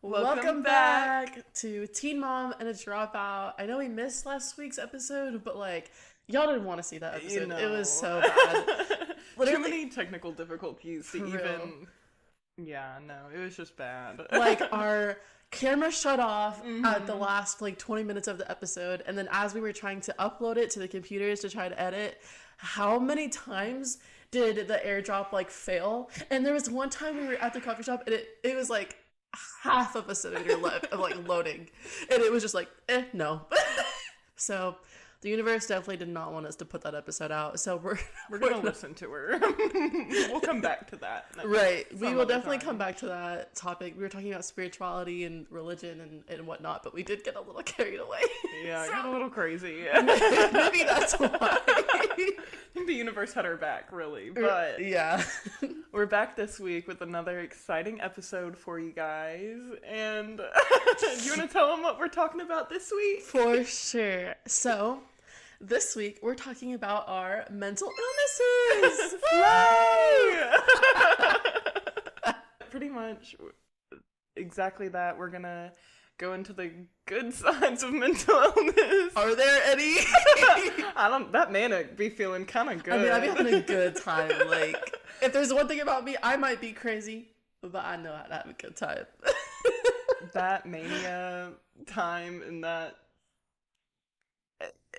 Welcome back to Teen Mom and a Dropout. I know we missed last week's episode, but y'all didn't want to see that episode. It was so bad. Too many technical difficulties to even... Yeah, no, it was just bad. Our camera shut off at the last 20 minutes of the episode, and then as we were trying to upload it to the computers to try to edit, how many times did the airdrop fail? And there was one time we were at the coffee shop and it was half of a centimeter left of loading, and it was just no. So the universe definitely did not want us to put that episode out, so we're gonna listen to her. We'll come back to that. Right, we will definitely come back to that topic. We were talking about spirituality and religion and whatnot, but we did get a little carried away. Yeah, I got a little crazy. Maybe that's why. I think the universe had our back, really. But yeah, we're back this week with another exciting episode for you guys. And do you want to tell them what we're talking about this week? For sure. So this week we're talking about our mental illnesses. Pretty much exactly that. We're gonna go into the good sides of mental illness. Are there any? That manic be feeling kind of good. I mean, I'd be having a good time. If there's one thing about me, I might be crazy, but I know how to have a good time. That mania time and that,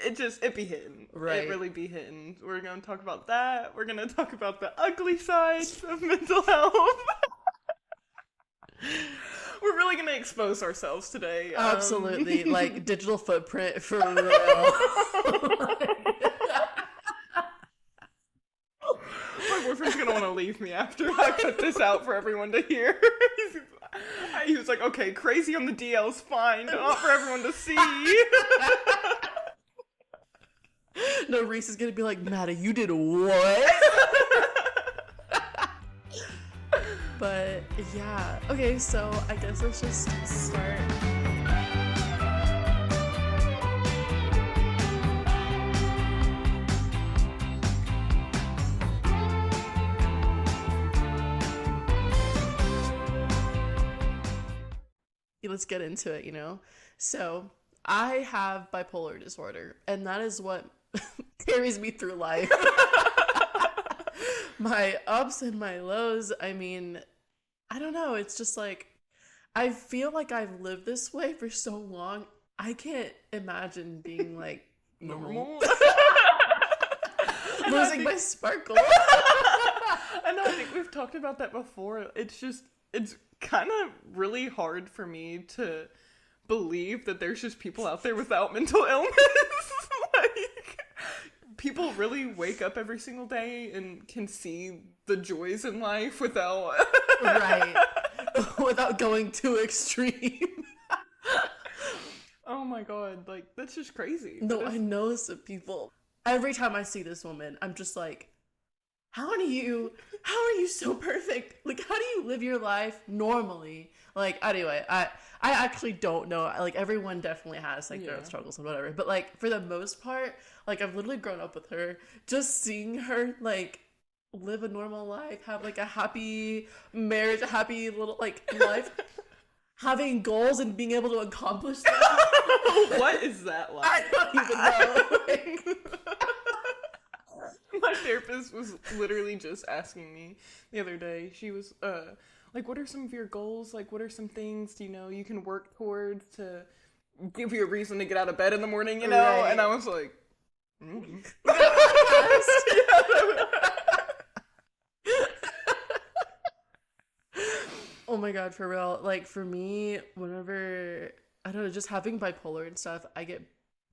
it be hitting. Right. It really be hitting. We're going to talk about that. We're going to talk about the ugly sides of mental health. We're really going to expose ourselves today. Absolutely. Digital footprint for real. My boyfriend's going to want to leave me after I put this out for everyone to hear. He was like, okay, crazy on the DL's fine, but not for everyone to see. No, Reese is going to be like, Maddie, you did what? But yeah, okay, so I guess let's just start. Let's get into it, So I have bipolar disorder, and that is what carries me through life. My ups and my lows, I mean, I don't know. It's just I feel like I've lived this way for so long. I can't imagine being normal. Losing my sparkle. I know, I think we've talked about that before. It's kind of really hard for me to believe that there's just people out there without mental illness. People really wake up every single day and can see the joys in life without... Right. Without going too extreme. Oh my god, that's just crazy. No, I know some people. Every time I see this woman, I'm just how are you so perfect? How do you live your life normally? Anyway, I actually don't know. Everyone definitely has their own struggles and whatever. But for the most part, I've literally grown up with her. Just seeing her live a normal life, have a happy marriage, a happy little life, having goals and being able to accomplish them. What is that like? I don't even know. My therapist was literally just asking me the other day. She was what are some of your goals? What are some things you can work towards to give you a reason to get out of bed in the morning, Right. And I was like, Oh my god, for real. For me, whenever, I don't know, just having bipolar and stuff, I get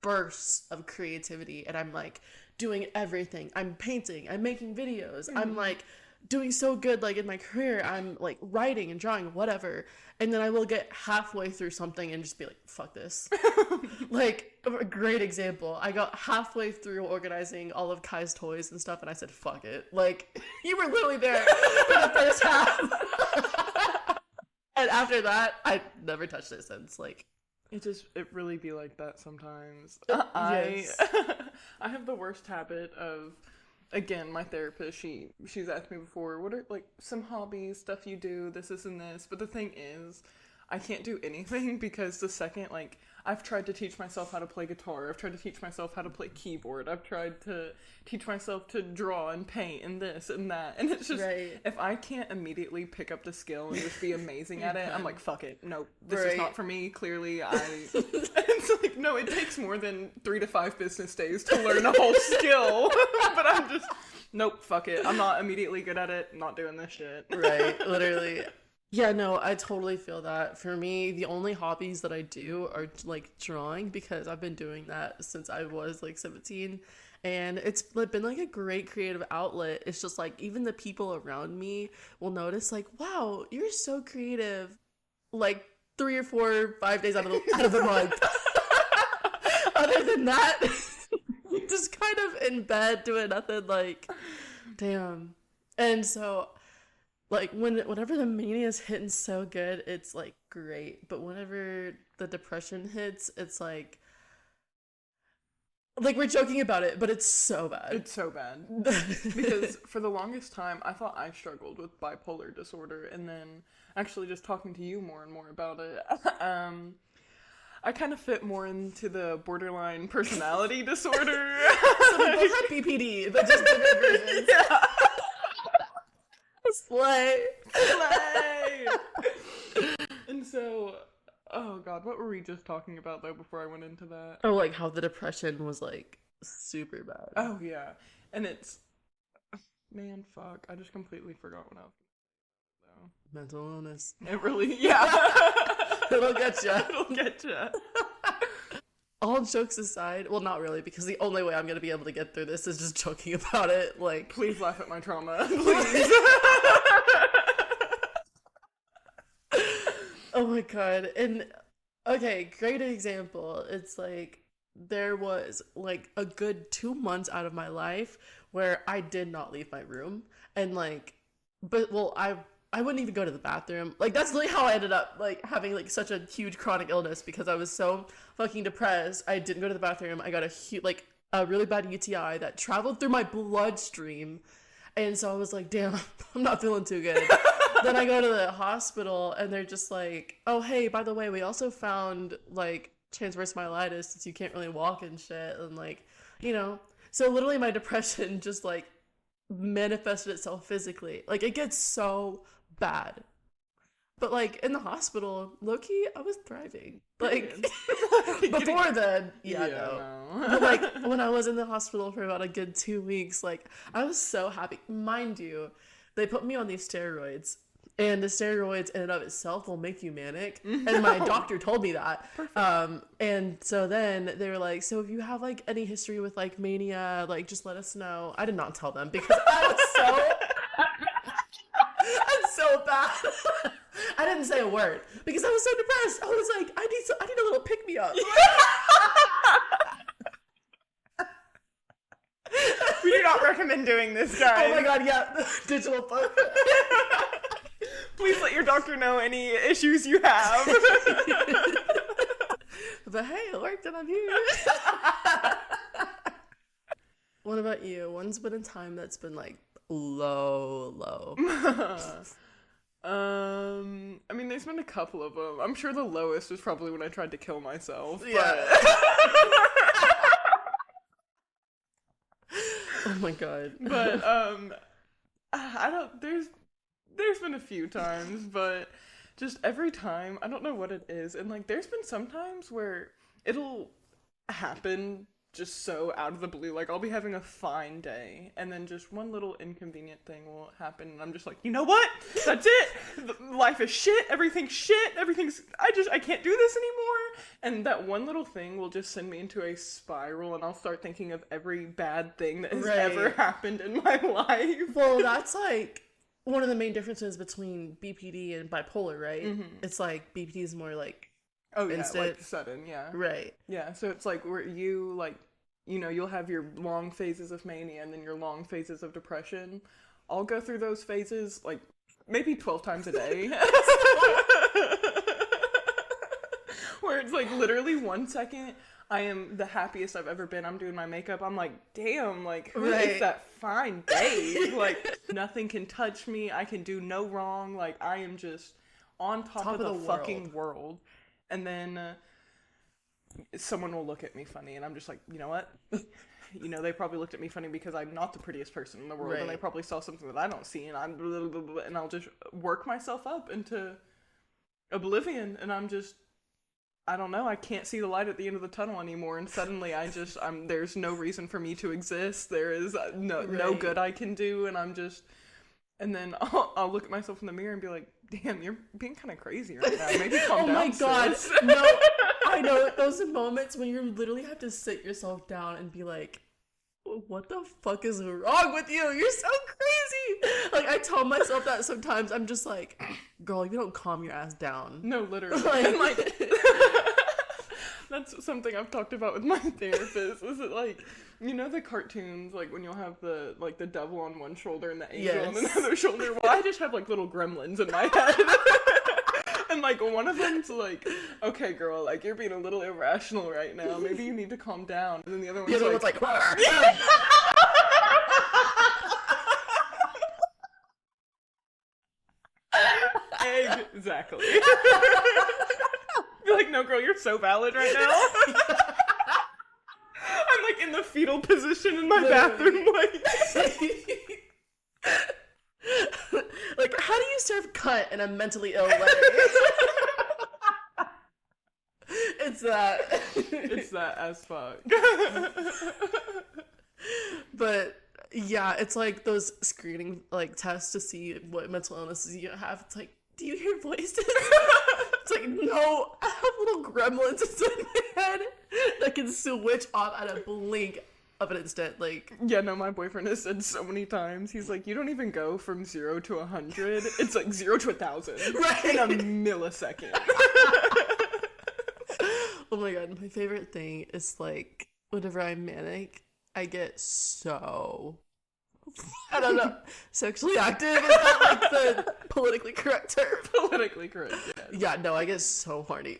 bursts of creativity, and I'm doing everything. I'm painting, I'm making videos, I'm doing so good in my career. I'm writing and drawing, whatever, and then I will get halfway through something and just be fuck this. A great example, I got halfway through organizing all of Kai's toys and stuff, and I said fuck it. You were literally there for the first half. And after that, I never touched it since. It really be like that sometimes. Yes. I have the worst habit of, again, my therapist, she's asked me before, what are some hobbies, stuff you do, this and this. But the thing is, I can't do anything because the second, like, I've tried to teach myself how to play guitar. I've tried to teach myself how to play keyboard. I've tried to teach myself to draw and paint and this and that. And it's just, if I can't immediately pick up the skill and just be amazing at it, I'm like, fuck it. No, this is not for me. Clearly, it's like, no, it takes more than 3 to 5 business days to learn a whole skill. But I'm just, nope, fuck it. I'm not immediately good at it. Not doing this shit. Right, literally. Yeah, no, I totally feel that. For me, the only hobbies that I do are like drawing, because I've been doing that since I was like 17, and it's been like a great creative outlet. It's just like even the people around me will notice like, wow, you're so creative, like 3 or 4 or 5 days out of the month. Other than that, just kind of in bed doing nothing, like, damn. And so like whenever the mania is hitting so good, it's like great. But whenever the depression hits, it's like we're joking about it, but it's so bad. It's so bad. Because for the longest time, I thought I struggled with bipolar disorder, and then actually just talking to you more and more about it, I kind of fit more into the borderline personality disorder. So we both have BPD, but just different versions. Yeah. Slay. And so, oh god, what were we just talking about though before I went into that? Oh, like how the depression was like super bad. Oh yeah. And it's, man, fuck, I just completely forgot what I was gonna say. Mental illness. It really, yeah. It'll get ya. It'll get ya. All jokes aside, well, not really, because the only way I'm going to be able to get through this is just joking about it. Like, please laugh at my trauma. Please. Oh my god. And, okay, great example. It's like, there was like a good 2 months out of my life where I did not leave my room. And like, I wouldn't even go to the bathroom. Like, that's literally how I ended up, like, having, like, such a huge chronic illness, because I was so fucking depressed. I didn't go to the bathroom. I got a really bad UTI that traveled through my bloodstream. And so I was like, damn, I'm not feeling too good. Then I go to the hospital, and they're just like, oh, hey, by the way, we also found, like, transverse myelitis, since you can't really walk and shit. And, like, you know. So literally my depression just, like, manifested itself physically. Like, it gets so bad. But like in the hospital, low-key, I was thriving. Like before then, no. But like when I was in the hospital for about a good 2 weeks, like I was so happy. Mind you, they put me on these steroids, and the steroids in and of itself will make you manic. And my doctor told me that. And so then they were like, so if you have like any history with like mania, like just let us know. I did not tell them, because I was so bad. I didn't say a word because I was so depressed. I was like, I need a little pick me up. We do not recommend doing this, guys. Oh my god, yeah. Digital book. Please let your doctor know any issues you have. But hey, it worked and I'm here. What about you? When's been a time that's been like low? I mean, there's been a couple of them. I'm sure the lowest was probably when I tried to kill myself. Yeah. Oh my god. But I don't. There's been a few times, but just every time, I don't know what it is, and like there's been some times where it'll happen just so out of the blue. Like I'll be having a fine day, and then just one little inconvenient thing will happen, and I'm just like, you know what? That's it. Life is shit. Everything's shit. I can't do this anymore. And that one little thing will just send me into a spiral, and I'll start thinking of every bad thing that has ever happened in my life. Well, that's like one of the main differences between BPD and bipolar, right? Mm-hmm. It's like BPD is more like instant. Like sudden, yeah. Right. Yeah, so it's like where you like, you know, you'll have your long phases of mania and then your long phases of depression. I'll go through those phases like maybe 12 times a day. Where it's like literally 1 second I am the happiest I've ever been. I'm doing my makeup. I'm like, damn, like who is that fine babe? Like nothing can touch me. I can do no wrong. Like I am just on top of the fucking world. And then someone will look at me funny, and I'm just like, you know what? You know, they probably looked at me funny because I'm not the prettiest person in the world, and they probably saw something that I don't see, and I'm blah, blah, blah, and I'll just work myself up into oblivion, and I don't know, I can't see the light at the end of the tunnel anymore, and suddenly there's no reason for me to exist, there is no good I can do, and then I'll look at myself in the mirror and be like, damn, you're being kind of crazy right now, maybe calm down, Oh my god, sis. no, I know, those moments when you literally have to sit yourself down and be like, what the fuck is wrong with you? You're so crazy. Like, I tell myself that sometimes. I'm just like, girl, you don't calm your ass down. No, literally. Like, that's something I've talked about with my therapist. Is it like, you know the cartoons, like when you'll have the devil on one shoulder and the angel on another shoulder? Well, I just have like little gremlins in my head. And like one of them's like, okay, girl, like you're being a little irrational right now. Maybe you need to calm down. And then the other one's like exactly. Be like, no, girl, you're so valid right now. I'm like in the fetal position in my bathroom, like, how do you serve cunt in a mentally ill way? It's that as fuck. But yeah, it's like those screening like tests to see what mental illnesses you have. It's like, do you hear voices? It's like, no, I have little gremlins inside my head that can switch off at a blink of an instant. Like, yeah, no, my boyfriend has said so many times, he's like, you don't even go from 0 to 100. It's like 0 to 1,000 in a millisecond. Oh my god, my favorite thing is like whenever I'm manic, I get so, I don't know, sexually active. Is that like the politically correct term? Politically correct, yes. Yeah, no, I get so horny.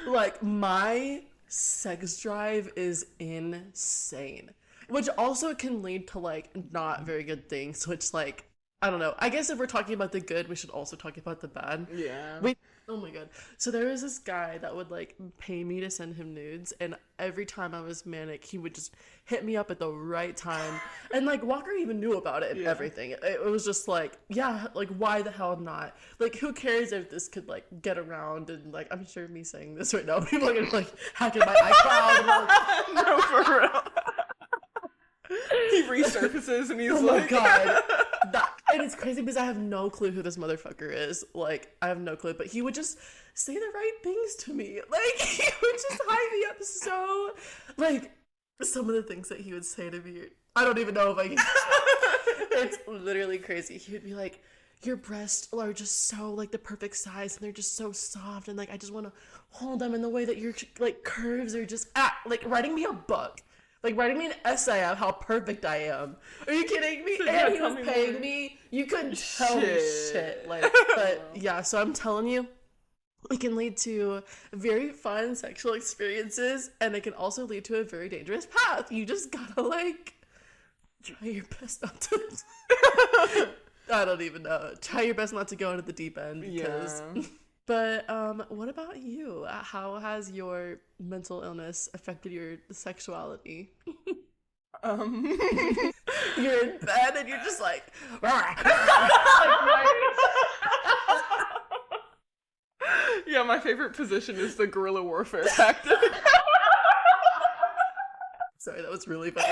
Like, my sex drive is insane, which also can lead to like not very good things, which like, I don't know. I guess if we're talking about the good, we should also talk about the bad. Yeah. Wait. Oh my god. So there was this guy that would like pay me to send him nudes, and every time I was manic, he would just hit me up at the right time. And like Walker even knew about it and everything. It was just like, yeah, like why the hell not? Like, who cares if this could like get around? And like, I'm sure me saying this right now, people are gonna like hack in my iCloud. And, like, no, for real. He resurfaces and he's like, oh my god. And it's crazy because I have no clue who this motherfucker is. Like, I have no clue. But he would just say the right things to me. Like, he would just hype me up so... Like, some of the things that he would say to me, I don't even know if I can... It's literally crazy. He would be like, your breasts are just so, like, the perfect size, and they're just so soft, and, like, I just want to hold them in the way that your, like, curves are just... like, writing me a book. Like, writing me an essay of how perfect I am. Are you kidding me? And he was paying me. You couldn't tell me shit. Like, but yeah, so I'm telling you, it can lead to very fun sexual experiences, and it can also lead to a very dangerous path. You just gotta, like, try your best not to... I don't even know. Try your best not to go into the deep end, because... Yeah. But what about you? How has your mental illness affected your sexuality? You're in bed and you're just like... Yeah, my favorite position is the guerrilla warfare tactic. Sorry, that was really funny.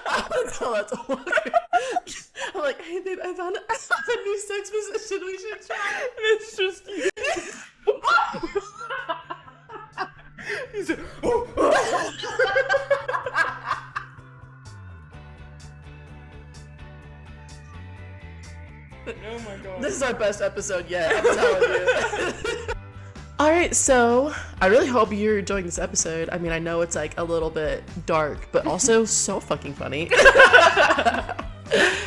I'm gonna tell that to Walker. I'm like, hey babe, I found a new sex position we should try. And it's just you. He's like, oh my god. This is our best episode yet, I'm telling you. Alright, so I really hope you're enjoying this episode. I mean, I know it's like a little bit dark, but also so fucking funny.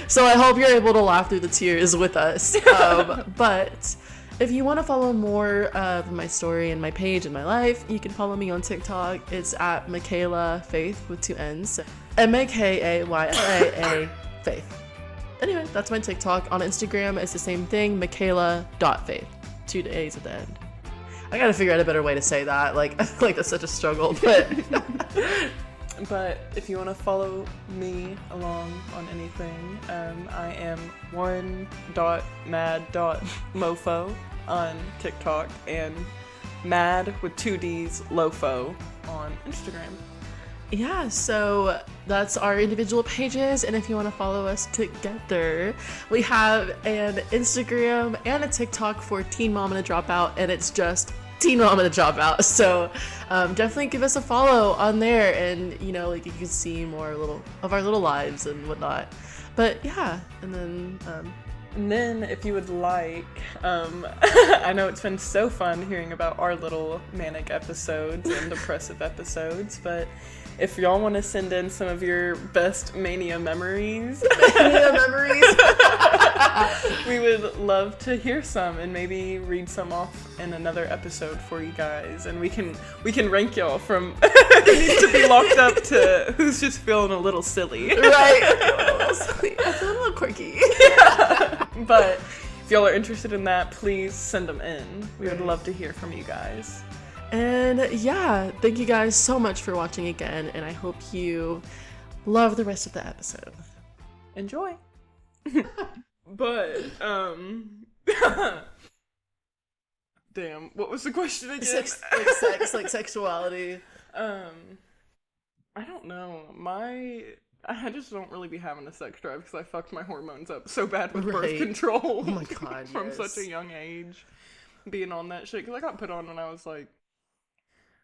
So I hope you're able to laugh through the tears with us. But if you want to follow more of my story and my page and my life, you can follow me on TikTok. It's at Michaela Faith with 2 N's. MAKAYLAA Faith. Anyway, that's my TikTok. On Instagram, it's the same thing, Michaela.faith. 2 A's at the end. I gotta figure out a better way to say that. Like, I feel like that's such a struggle, but... But if you want to follow me along on anything, I am one.mad.mofo on TikTok and mad with 2 D's lofo on Instagram. Yeah, so that's our individual pages, and if you want to follow us together, we have an Instagram and a TikTok for Teen Mom A Dropout, and it's just Teen Mom A Dropout. So definitely give us a follow on there, and you know, like you can see more of our little lives and whatnot. But yeah, and then if you would like, I know it's been so fun hearing about our little manic episodes and depressive episodes, but if y'all want to send in some of your best mania memories, we would love to hear some and maybe read some off in another episode for you guys, and we can rank y'all from who needs to be locked up to who's just feeling a little silly. Right. I feel a little quirky. Yeah. But if y'all are interested in that, please send them in. We would love to hear from you guys. And yeah, thank you guys so much for watching again, and I hope you love the rest of the episode. Enjoy. But, damn, what was the question again? Sex, like sexuality. I don't know. I just don't really be having a sex drive because I fucked my hormones up so bad with birth control. Oh my god, from such a young age, being on that shit. Because I got put on when I was like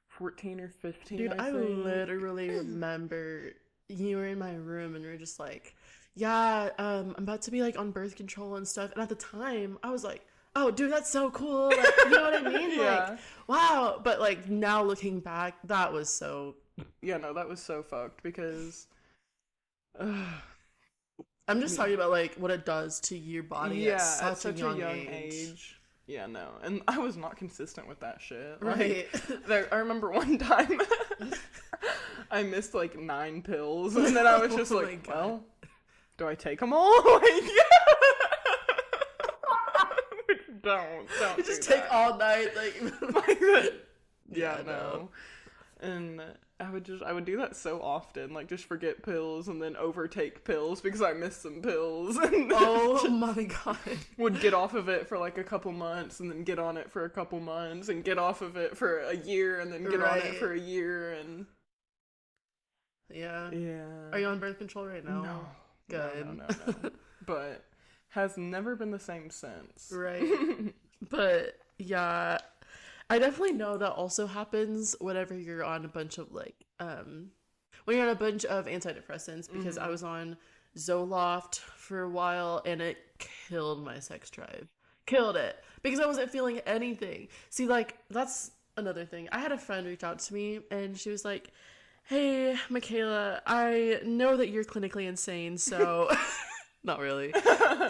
14 or 15. Dude, I literally remember you were in my room and we were just like, yeah, I'm about to be like on birth control and stuff. And at the time, I was like, oh, dude, that's so cool. Like, you know what I mean? Yeah. Like, wow. But like now looking back, that was so. Yeah, no, that was so fucked because. I'm just talking about like what it does to your body at such a young age. Yeah, no, and I was not consistent with that shit. Right. Like, I remember one time I missed like 9 pills, and then I was just like, well, do I take them all? Like, don't you just take all night, like yeah, no. And I would do that so often, like just forget pills and then overtake pills because I missed some pills. And oh my god. Would get off of it for like a couple months and then get on it for a couple months and get off of it for a year and then get on it for a year and yeah. Yeah. Are you on birth control right now? No. Good. No. But has never been the same since. Right. But yeah, I definitely know that also happens whenever you're on a bunch of like when you're on a bunch of antidepressants, because I was on Zoloft for a while and it killed my sex drive. Killed it. Because I wasn't feeling anything. See, like, that's another thing. I had a friend reach out to me and she was like, hey, Michaela, I know that you're clinically insane, so not really.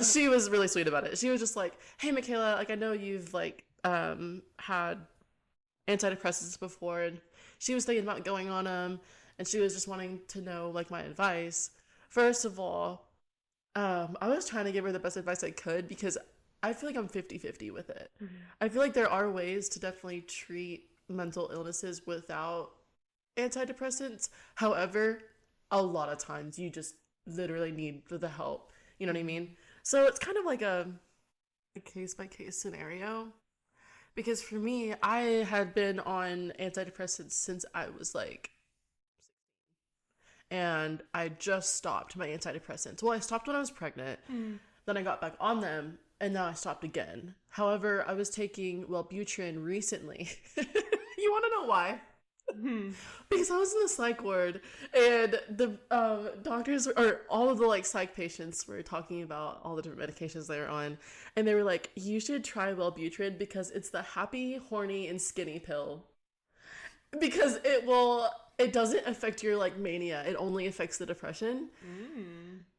She was really sweet about it. She was just like, hey, Michaela, like, I know you've like had antidepressants before, and she was thinking about going on them, and she was just wanting to know like my advice. First of all, I was trying to give her the best advice I could because I feel like I'm 50-50 with it. I feel like there are ways to definitely treat mental illnesses without antidepressants. However, a lot of times you just literally need the help. You know what I mean? So it's kind of like a case-by-case scenario. Because for me, I had been on antidepressants since I was like 16. And I just stopped my antidepressants. Well, I stopped when I was pregnant. Then I got back on them, and now I stopped again. However, I was taking Wellbutrin recently. You want to know why? Because I was in the psych ward, and the doctors, or all of the like psych patients, were talking about all the different medications they were on, and they were like, you should try Wellbutrin because it's the happy, horny, and skinny pill. Because it doesn't affect your like mania, it only affects the depression.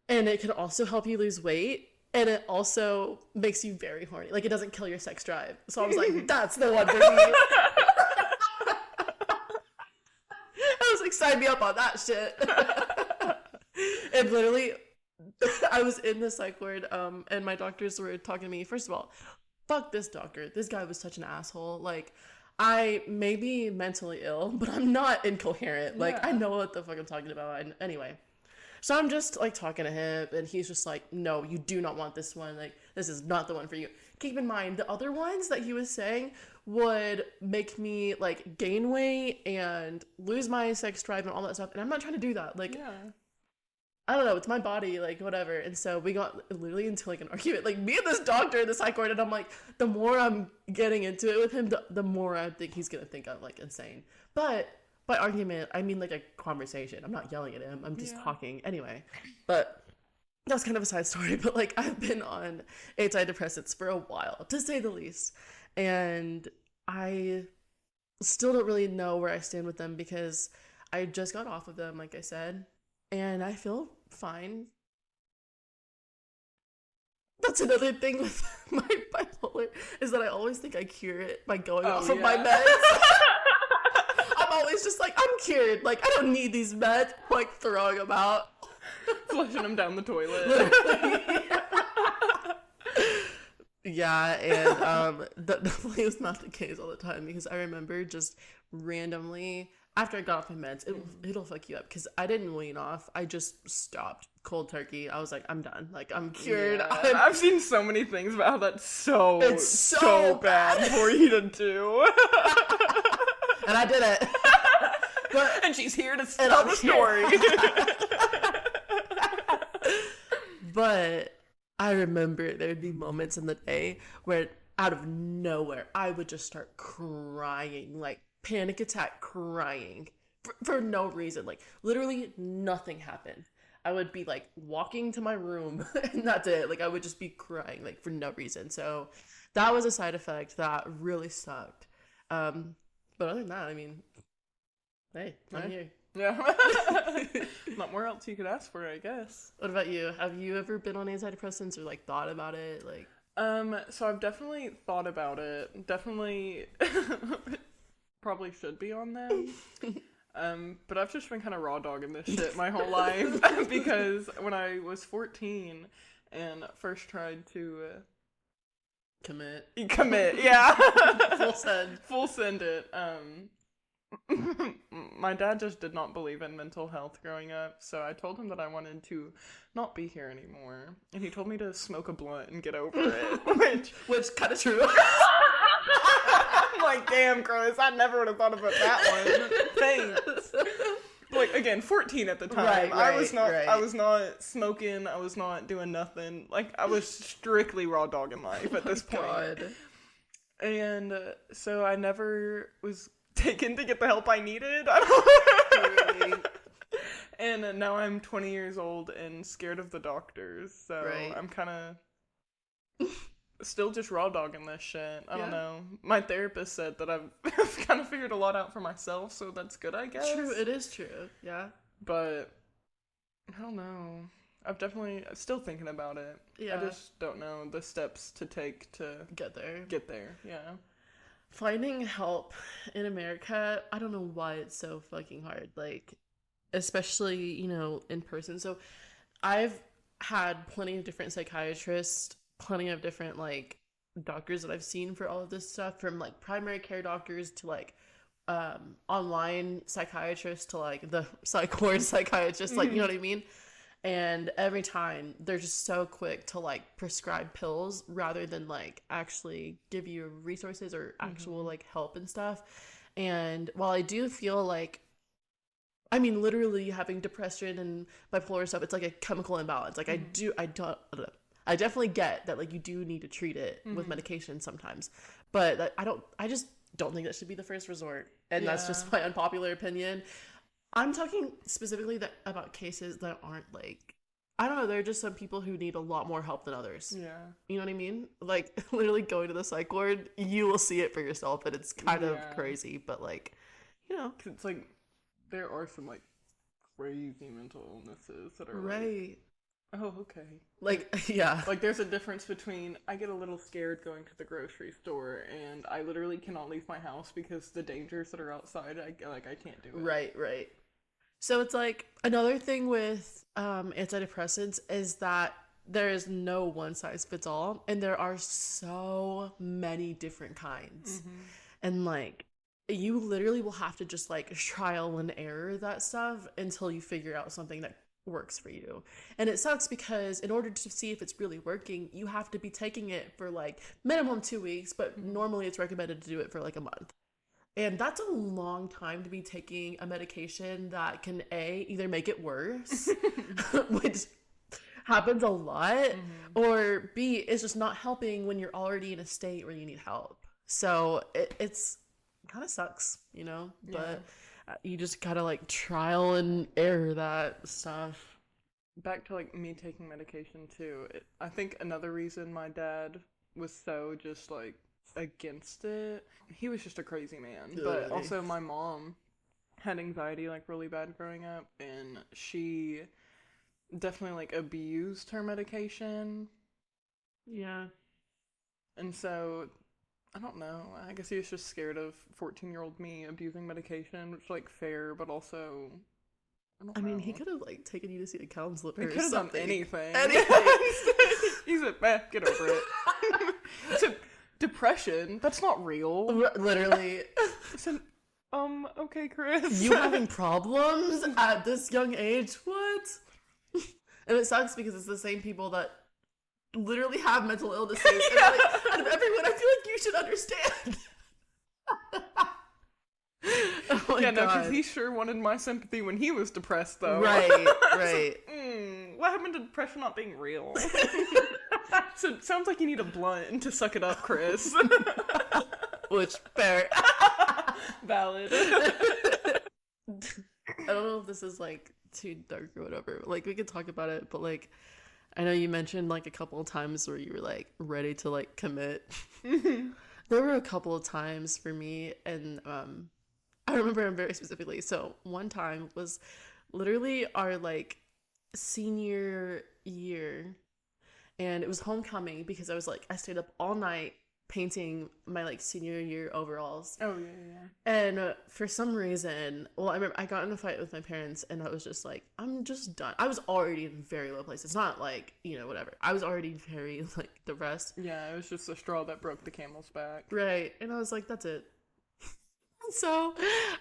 And it can also help you lose weight, and it also makes you very horny. Like, it doesn't kill your sex drive. So I was like, that's the one for me. I was like, sign me up on that shit. And literally, I was in the psych ward, and my doctors were talking to me. First of all, fuck this doctor. This guy was such an asshole. Like, I may be mentally ill, but I'm not incoherent. Like, I know what the fuck I'm talking about. And anyway, so I'm just like talking to him, and he's just like, no, you do not want this one. Like, this is not the one for you. Keep in mind, the other ones that he was saying would make me like gain weight and lose my sex drive and all that stuff. And I'm not trying to do that. Like, I don't know, it's my body, like, whatever. And so we got literally into, like, an argument. Like, me and this doctor in the psych ward, and I'm like, the more I'm getting into it with him, the more I think he's gonna think I'm, like, insane. But by argument, I mean, like, a conversation. I'm not yelling at him. I'm just talking. Anyway. But that was kind of a side story. But, like, I've been on antidepressants for a while, to say the least. And I still don't really know where I stand with them because I just got off of them, like I said. And I feel fine. That's another thing with my bipolar, is that I always think I cure it by going off of my meds. I'm always just like, I'm cured. Like, I don't need these meds. Like, throwing them out. Flushing them down the toilet. Yeah, and that definitely was not the case all the time, because I remember just randomly, after I got off my meds, it'll fuck you up, because I didn't wean off. I just stopped cold turkey. I was like, I'm done. Like, I'm cured. Yeah. I've seen so many things about how that's so bad for you to do. And I did it. And she's here to tell the story. But I remember there'd be moments in the day where out of nowhere, I would just start crying, like panic attack crying for no reason. Like, literally nothing happened. I would be like walking to my room and that's it. Like, I would just be crying, like, for no reason. So that was a side effect that really sucked. But other than that, I mean, hey, I'm here. Yeah. Not more else you could ask for, I guess. What about you? Have you ever been on antidepressants or like thought about it? Like, so I've definitely thought about it. Definitely probably should be on them. But I've just been kind of raw dogging this shit my whole life because when I was 14 and first tried to commit, yeah. Full send it. My dad just did not believe in mental health growing up, so I told him that I wanted to not be here anymore, and he told me to smoke a blunt and get over it, which kind of true. I'm like, damn, Chris, I never would have thought about that one. Thanks. Like, again, 14 at the time. Right, I was not smoking. I was not doing nothing. Like, I was strictly raw dogging life at this point. God. And so I never was taken to get the help I needed. Really? And now I'm 20 years old and scared of the doctors. So I'm kind of still just raw dogging this shit. I don't know. My therapist said that I've kind of figured a lot out for myself, so that's good, I guess. True, it is true. Yeah. But I don't know. I'm still thinking about it. Yeah. I just don't know the steps to take to get there. Yeah. Finding help in America, I don't know why it's so fucking hard. Like, especially, you know, in person. So I've had plenty of different psychiatrists, plenty of different, like, doctors that I've seen for all of this stuff, from, like, primary care doctors to, like, online psychiatrists to, like, the psych ward psychiatrists, like, you know what I mean? And every time they're just so quick to, like, prescribe pills rather than, like, actually give you resources or actual, like, help and stuff. And while I do feel like, I mean, literally having depression and bipolar stuff, it's like a chemical imbalance. Like, I definitely get that, like, you do need to treat it with medication sometimes. But I just don't think that should be the first resort. And that's just my unpopular opinion. I'm talking specifically about cases that aren't, like, I don't know, there are just some people who need a lot more help than others. Yeah. You know what I mean? Like, literally going to the psych ward, you will see it for yourself, and it's kind of crazy, but, like, you know. 'Cause it's like, there are some, like, crazy mental illnesses that are right. Like, oh, okay. Like, yeah. Like, there's a difference between, I get a little scared going to the grocery store, and I literally cannot leave my house because the dangers that are outside, I can't do it. Right. So it's like another thing with antidepressants is that there is no one size fits all, and there are so many different kinds. And like you literally will have to just like trial and error that stuff until you figure out something that works for you. And it sucks because in order to see if it's really working, you have to be taking it for like minimum 2 weeks, but normally it's recommended to do it for like a month. And that's a long time to be taking a medication that can either make it worse, which happens a lot, or B, is just not helping when you're already in a state where you need help. So it's kind of sucks, you know, but you just gotta like trial and error that stuff. Back to like me taking medication too. I think another reason my dad was so just like against it, he was just a crazy man. But also my mom had anxiety like really bad growing up, and she definitely like abused her medication. Yeah. And so I don't know, I guess he was just scared of 14-year-old me abusing medication, which like fair, but also I mean, he could have like taken you to see a counselor or something. He could have done anything. He said, get over it. He said, depression, that's not real. Literally. I said, okay, Chris. You having problems at this young age? What? And it sucks because it's the same people that literally have mental illnesses. And like, out of everyone, I feel like you should understand. Oh my God. No, because he sure wanted my sympathy when he was depressed, though. Right. So, what happened to depression not being real? So it sounds like you need a blunt to suck it up, Chris. Which, fair. Valid. I don't know if this is like too dark or whatever. Like, we could talk about it, but like, I know you mentioned like a couple of times where you were like ready to like commit. There were a couple of times for me, and I remember them very specifically. So one time was literally our like senior year, and it was homecoming because I stayed up all night painting my like senior year overalls. Oh yeah. And for some reason, well, I remember I got in a fight with my parents, and I was just like, I'm just done. I was already in a very low place. It's not like, you know, whatever. I was already very like depressed. Yeah, it was just the straw that broke the camel's back. Right. And I was like, that's it. So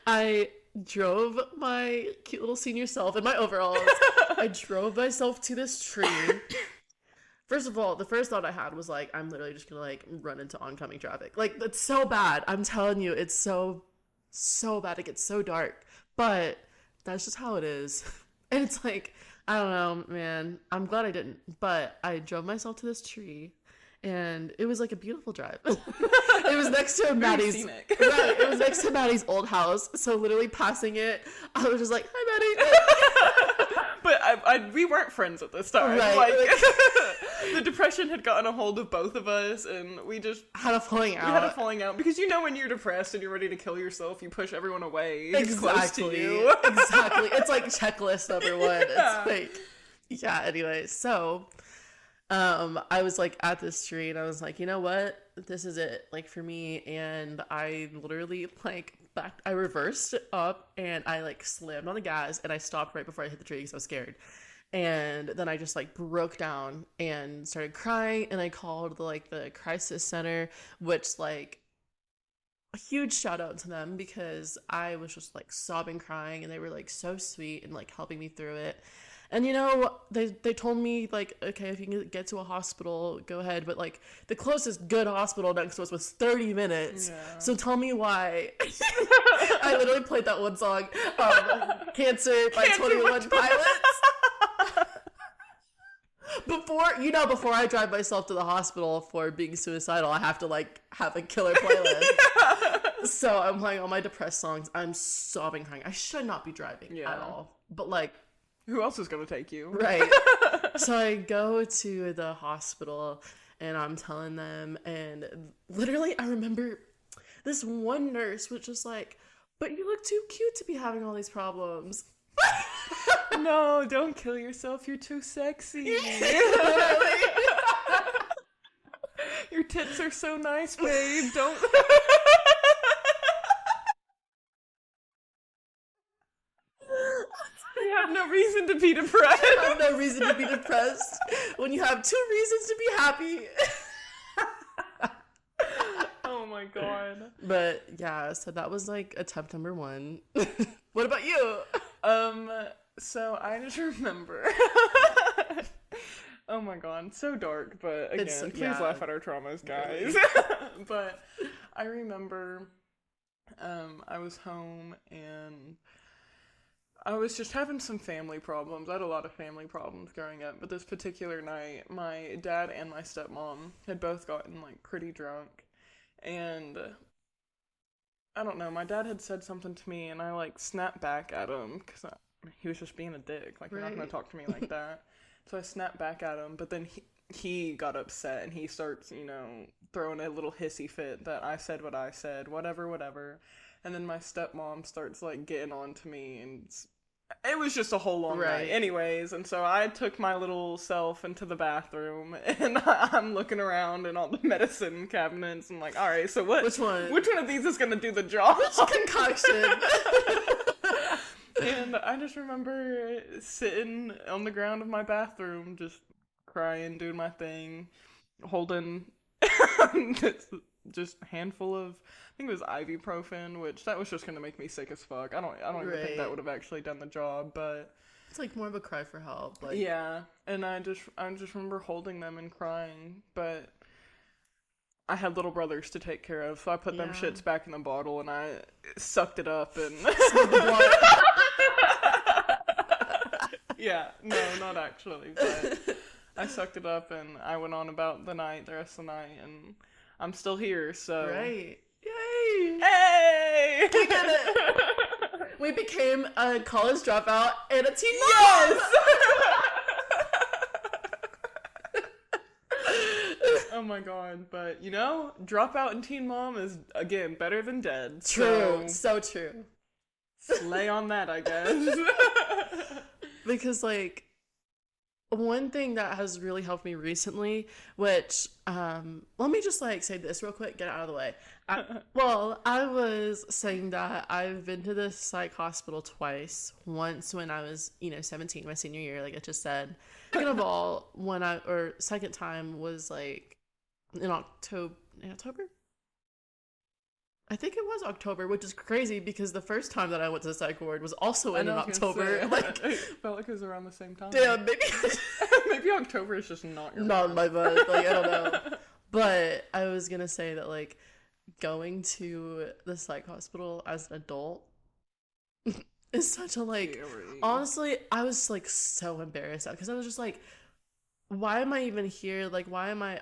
I drove my cute little senior self in my overalls. I drove myself to this tree. First of all, the first thought I had was like, I'm literally just gonna like run into oncoming traffic. Like, that's so bad. I'm telling you, it's so bad. It gets so dark. But that's just how it is. And it's like, I don't know, man. I'm glad I didn't. But I drove myself to this tree, and it was like a beautiful drive. It was next to Maddie's. Right, it was next to Maddie's old house. So literally passing it, I was just like, "Hi, Maddie." But we weren't friends at this time. Right. Like the depression had gotten a hold of both of us, and we just had a falling out. We had a falling out because you know when you're depressed and you're ready to kill yourself, you push everyone away. Exactly. Who's close to you. Exactly. It's like checklist number one. Yeah. It's like, yeah. Anyway, so. I was like at this tree, and I was like, you know what? This is it, like, for me. And I literally like I reversed up, and I like slammed on the gas, and I stopped right before I hit the tree because I was scared. And then I just like broke down and started crying, and I called the crisis center, which like a huge shout out to them because I was just like sobbing, crying, and they were like so sweet and like helping me through it. And, you know, they told me, like, okay, if you can get to a hospital, go ahead. But, like, the closest good hospital next to us was 30 minutes. Yeah. So tell me why. I literally played that one song, Cancer by 21 Pilots. Before I drive myself to the hospital for being suicidal, I have to, like, have a killer playlist. So I'm playing all my depressed songs. I'm sobbing, crying. I should not be driving at all. But, like, who else is going to take you? Right. So I go to the hospital, and I'm telling them, and literally I remember this one nurse was just like, but you look too cute to be having all these problems. No, don't kill yourself. You're too sexy. Your tits are so nice, babe. Don't... be depressed. You have no reason to be depressed when you have 2 reasons to be happy. Oh my god. But yeah, so that was like attempt number 1. What about you? So I just remember. Oh my god, so dark, but again, please laugh at our traumas, guys. But I remember I was home and I was just having some family problems. I had a lot of family problems growing up, but this particular night, my dad and my stepmom had both gotten like pretty drunk, and I don't know, my dad had said something to me and I like snapped back at him because he was just being a dick. Like, you're not going to talk to me like that. So I snapped back at him, but then he got upset and he starts, you know, throwing a little hissy fit that I said what I said, whatever. And then my stepmom starts like getting on to me, and it was just a whole long night anyways. And so I took my little self into the bathroom and I'm looking around in all the medicine cabinets and like, all right, so which one of these is going to do the job? Which concoction? And I just remember sitting on the ground of my bathroom, just crying, doing my thing, holding just a handful of, I think it was ibuprofen, which that was just going to make me sick as fuck. I don't even think that would have actually done the job, but it's like more of a cry for help. Like, yeah, and I just remember holding them and crying, but I had little brothers to take care of, so I put them shits back in the bottle and I sucked it up and yeah, no, not actually, but I sucked it up and I went on about the rest of the night, and I'm still here, so. Right. Yay! Hey! We did it! We became a college dropout and a teen mom! Yes! Oh my god, but you know, dropout and teen mom is, again, better than dead. True, so true. Slay on that, I guess. Because, like, one thing that has really helped me recently, which, let me just, like, say this real quick, get it out of the way. I was saying that I've been to the psych hospital twice. Once when I was, 17, my senior year, like I just said. Second of all, second time was, like, in October? I think it was October, which is crazy because the first time that I went to the psych ward was also in October. Like, I felt like it was around the same time. Damn, maybe October is just not your not my butt. Like, I don't know. But I was gonna say that, like, going to the psych hospital as an adult is such a, like, scary. Honestly, I was, like, so embarrassed because I was just like, why am I even here? Like, why am I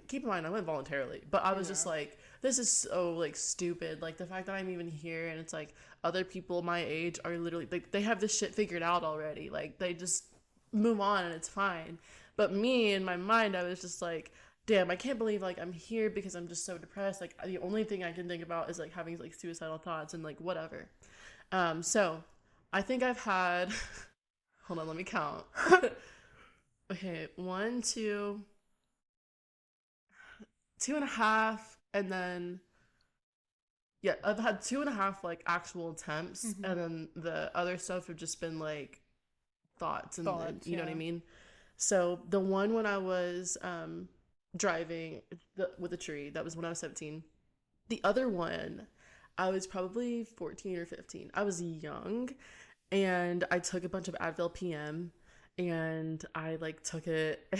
keep in mind I went voluntarily, but I was just like, this is so, like, stupid. Like, the fact that I'm even here and it's like other people my age are literally, like, they have this shit figured out already. Like, they just move on and it's fine. But me, in my mind, I was just like, damn, I can't believe, like, I'm here because I'm just so depressed. Like, the only thing I can think about is, like, having, like, suicidal thoughts and, like, whatever. So I think I've had hold on, let me count. Okay, 1, 2, 2.5, and then I've had 2.5 like actual attempts, and then the other stuff have just been like thoughts, you know what I mean. So the one when I was driving with a tree, that was when I was 17. The other one, I was probably 14 or 15. I was young, and I took a bunch of Advil PM. And I, like, took it,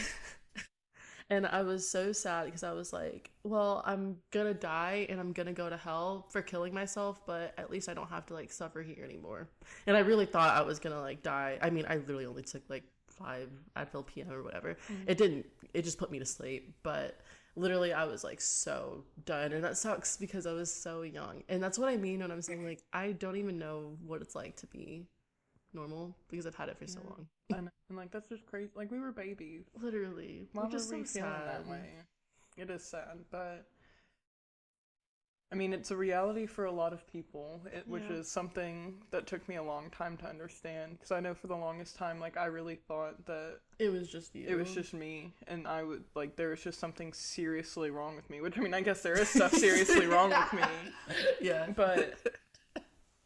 and I was so sad because I was like, well, I'm gonna die and I'm gonna go to hell for killing myself, but at least I don't have to, like, suffer here anymore. And I really thought I was gonna, like, die. I mean, I literally only took, like, 5 Advil PM or whatever. It just put me to sleep, but literally I was, like, so done, and that sucks because I was so young. And that's what I mean when I'm saying, like, I don't even know what it's like to be normal because I've had it for so long. And like, that's just crazy. Like, we were babies. Literally. Why we're just were we so feeling sad. that way? It is sad, but I mean, it's a reality for a lot of people, which is something that took me a long time to understand. Because I know for the longest time, like, I really thought that it was just you. It was just me, and I would, like, there was just something seriously wrong with me. Which, I mean, I guess there is stuff seriously wrong with me. Yeah. But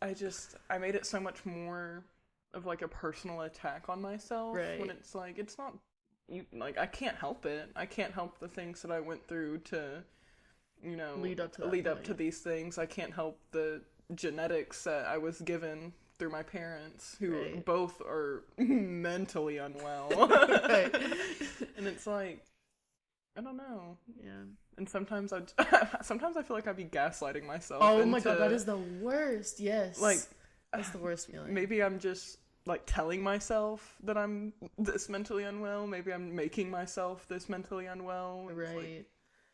I made it so much more of like a personal attack on myself, Right. when it's like, it's not you, like, I can't help it. I can't help the things that I went through to, you know, Lead up to that. these things. I can't help the genetics that I was given through my parents, who Right. both are mentally unwell. Right. And it's like, I don't know. Yeah. And sometimes sometimes I feel like I'd be gaslighting myself. Oh my god, that is the worst. Yes. Like, that's the worst feeling. maybe I'm just like telling myself that I'm this mentally unwell. Maybe I'm making myself this mentally unwell. It's Right. like,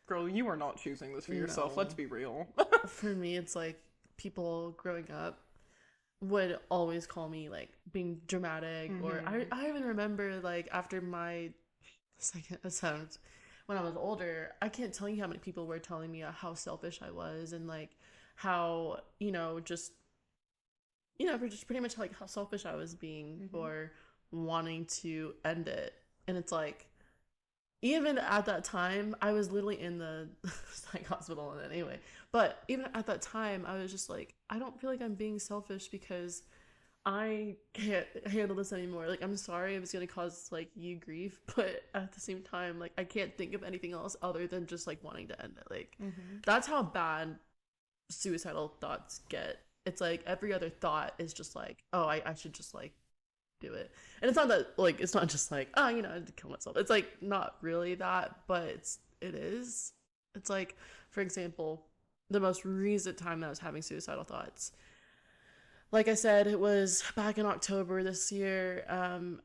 girl, you are not choosing this for yourself. No. Let's be real. For me, it's like people growing up would always call me like being dramatic, or I even remember like after my second attempt when I was older, I can't tell you how many people were telling me how selfish I was, and like how, for just pretty much like how selfish I was being for wanting to end it. And it's like, even at that time, I was literally in the psych hospital anyway. But even at that time, I was just like, I don't feel like I'm being selfish because I can't handle this anymore. Like, I'm sorry if it's gonna cause like you grief, but at the same time, like, I can't think of anything else other than just like wanting to end it. Like, that's how bad suicidal thoughts get. It's like every other thought is just like, oh, I should just like do it. And it's not that, like, it's not just like, oh, I'd kill myself. It's like not really that, but it is. It's like, for example, the most recent time that I was having suicidal thoughts, like I said, it was back in October this year.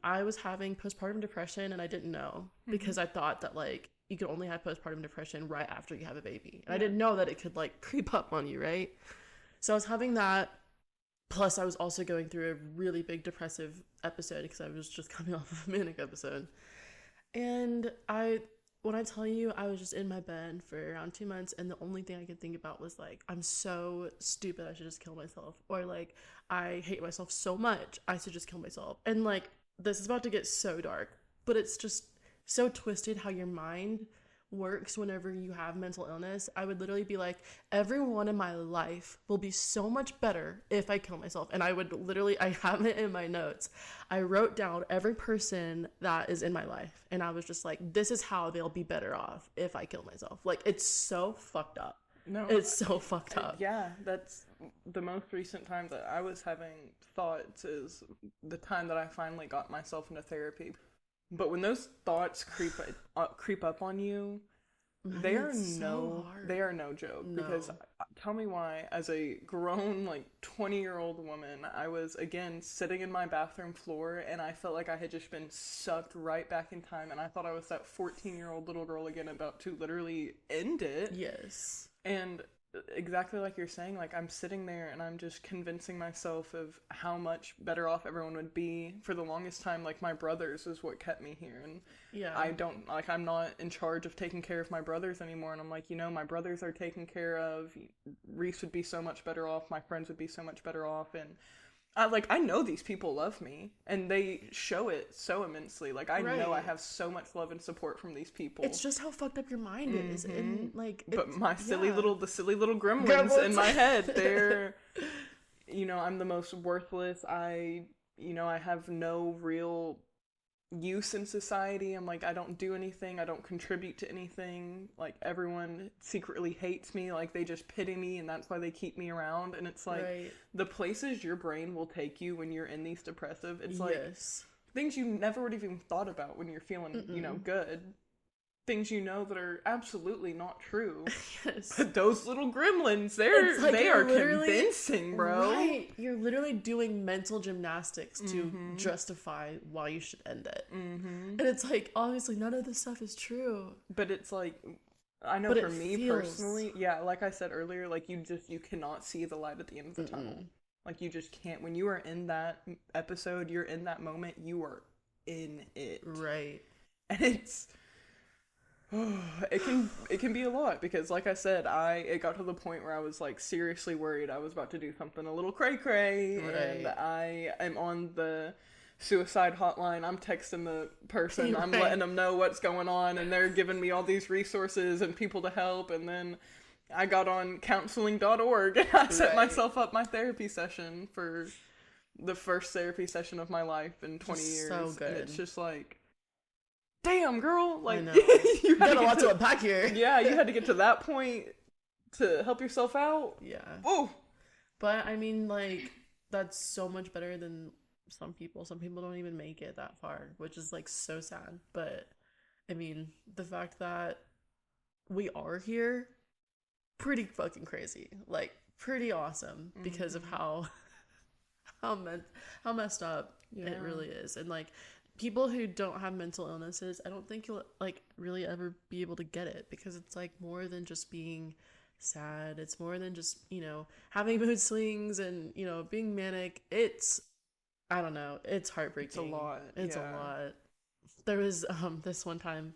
I was having postpartum depression, and I didn't know because I thought that like you could only have postpartum depression right after you have a baby. And I didn't know that it could like creep up on you, right? So I was having that. Plus, I was also going through a really big depressive episode because I was just coming off of a manic episode. And when I tell you, I was just in my bed for around 2 months, and the only thing I could think about was like, I'm so stupid, I should just kill myself. Or like, I hate myself so much, I should just kill myself. And like, this is about to get so dark, but it's just so twisted how your mind works whenever you have mental illness. I would literally be like, everyone in my life will be so much better if I kill myself. And I would literally, I have it in my notes, I wrote down every person that is in my life, and I was just like, this is how they'll be better off if I kill myself. Like, it's so fucked up. No, it's so fucked up. Yeah, that's the most recent time that I was having thoughts is the time that I finally got myself into therapy. But when those thoughts creep up on you, they are no joke. No. Because tell me why, as a grown like 20-year-old woman, I was again sitting in my bathroom floor, and I felt like I had just been sucked right back in time, and I thought I was that 14-year-old little girl again, about to literally end it. Yes. And exactly like you're saying, like, I'm sitting there and I'm just convincing myself of how much better off everyone would be. For the longest time, like, my brothers is what kept me here, and I'm not in charge of taking care of my brothers anymore, and I'm like, my brothers are taken care of, Reese would be so much better off, my friends would be so much better off, and I know these people love me, and they show it so immensely. Like, I know I have so much love and support from these people. It's just how fucked up your mind is, and like. But the silly little gremlins in my head, they're, I'm the most worthless. I have no real use in society. I'm like, I don't do anything. I don't contribute to anything. Like, everyone secretly hates me. Like, they just pity me, and that's why they keep me around. And it's like, the places your brain will take you when you're in these depressive, it's like things you never would have even thought about when you're feeling, good. Things that are absolutely not true. Yes. But those little gremlins, they are convincing, bro. Right. You're literally doing mental gymnastics to justify why you should end it. And it's like, obviously, none of this stuff is true. But it's like, I know for me personally, like I said earlier, like, you cannot see the light at the end of the tunnel. Like, you just can't. When you are in that episode, you're in that moment, you are in it. Right. And it's... it can be a lot, because like I said, it got to the point where I was like seriously worried I was about to do something a little cray-cray, and I am on the suicide hotline. I'm texting the person, I'm letting them know what's going on, and they're giving me all these resources and people to help, and then I got on counseling.org and I set myself up my therapy session for the first therapy session of my life in 20 years. So good. And it's just like, damn, girl. Like, I know. you got a lot to unpack here. Yeah, you had to get to that point to help yourself out. Yeah. Oh. But, I mean, like, that's so much better than some people. Some people don't even make it that far, which is, like, so sad. But, I mean, the fact that we are here, pretty fucking crazy. Like, pretty awesome because of how messed up it really is. And, like, people who don't have mental illnesses, I don't think you'll, like, really ever be able to get it, because it's, like, more than just being sad. It's more than just, you know, having mood swings and, you know, being manic. It's, I don't know, it's heartbreaking. It's a lot. It's a lot. There was this one time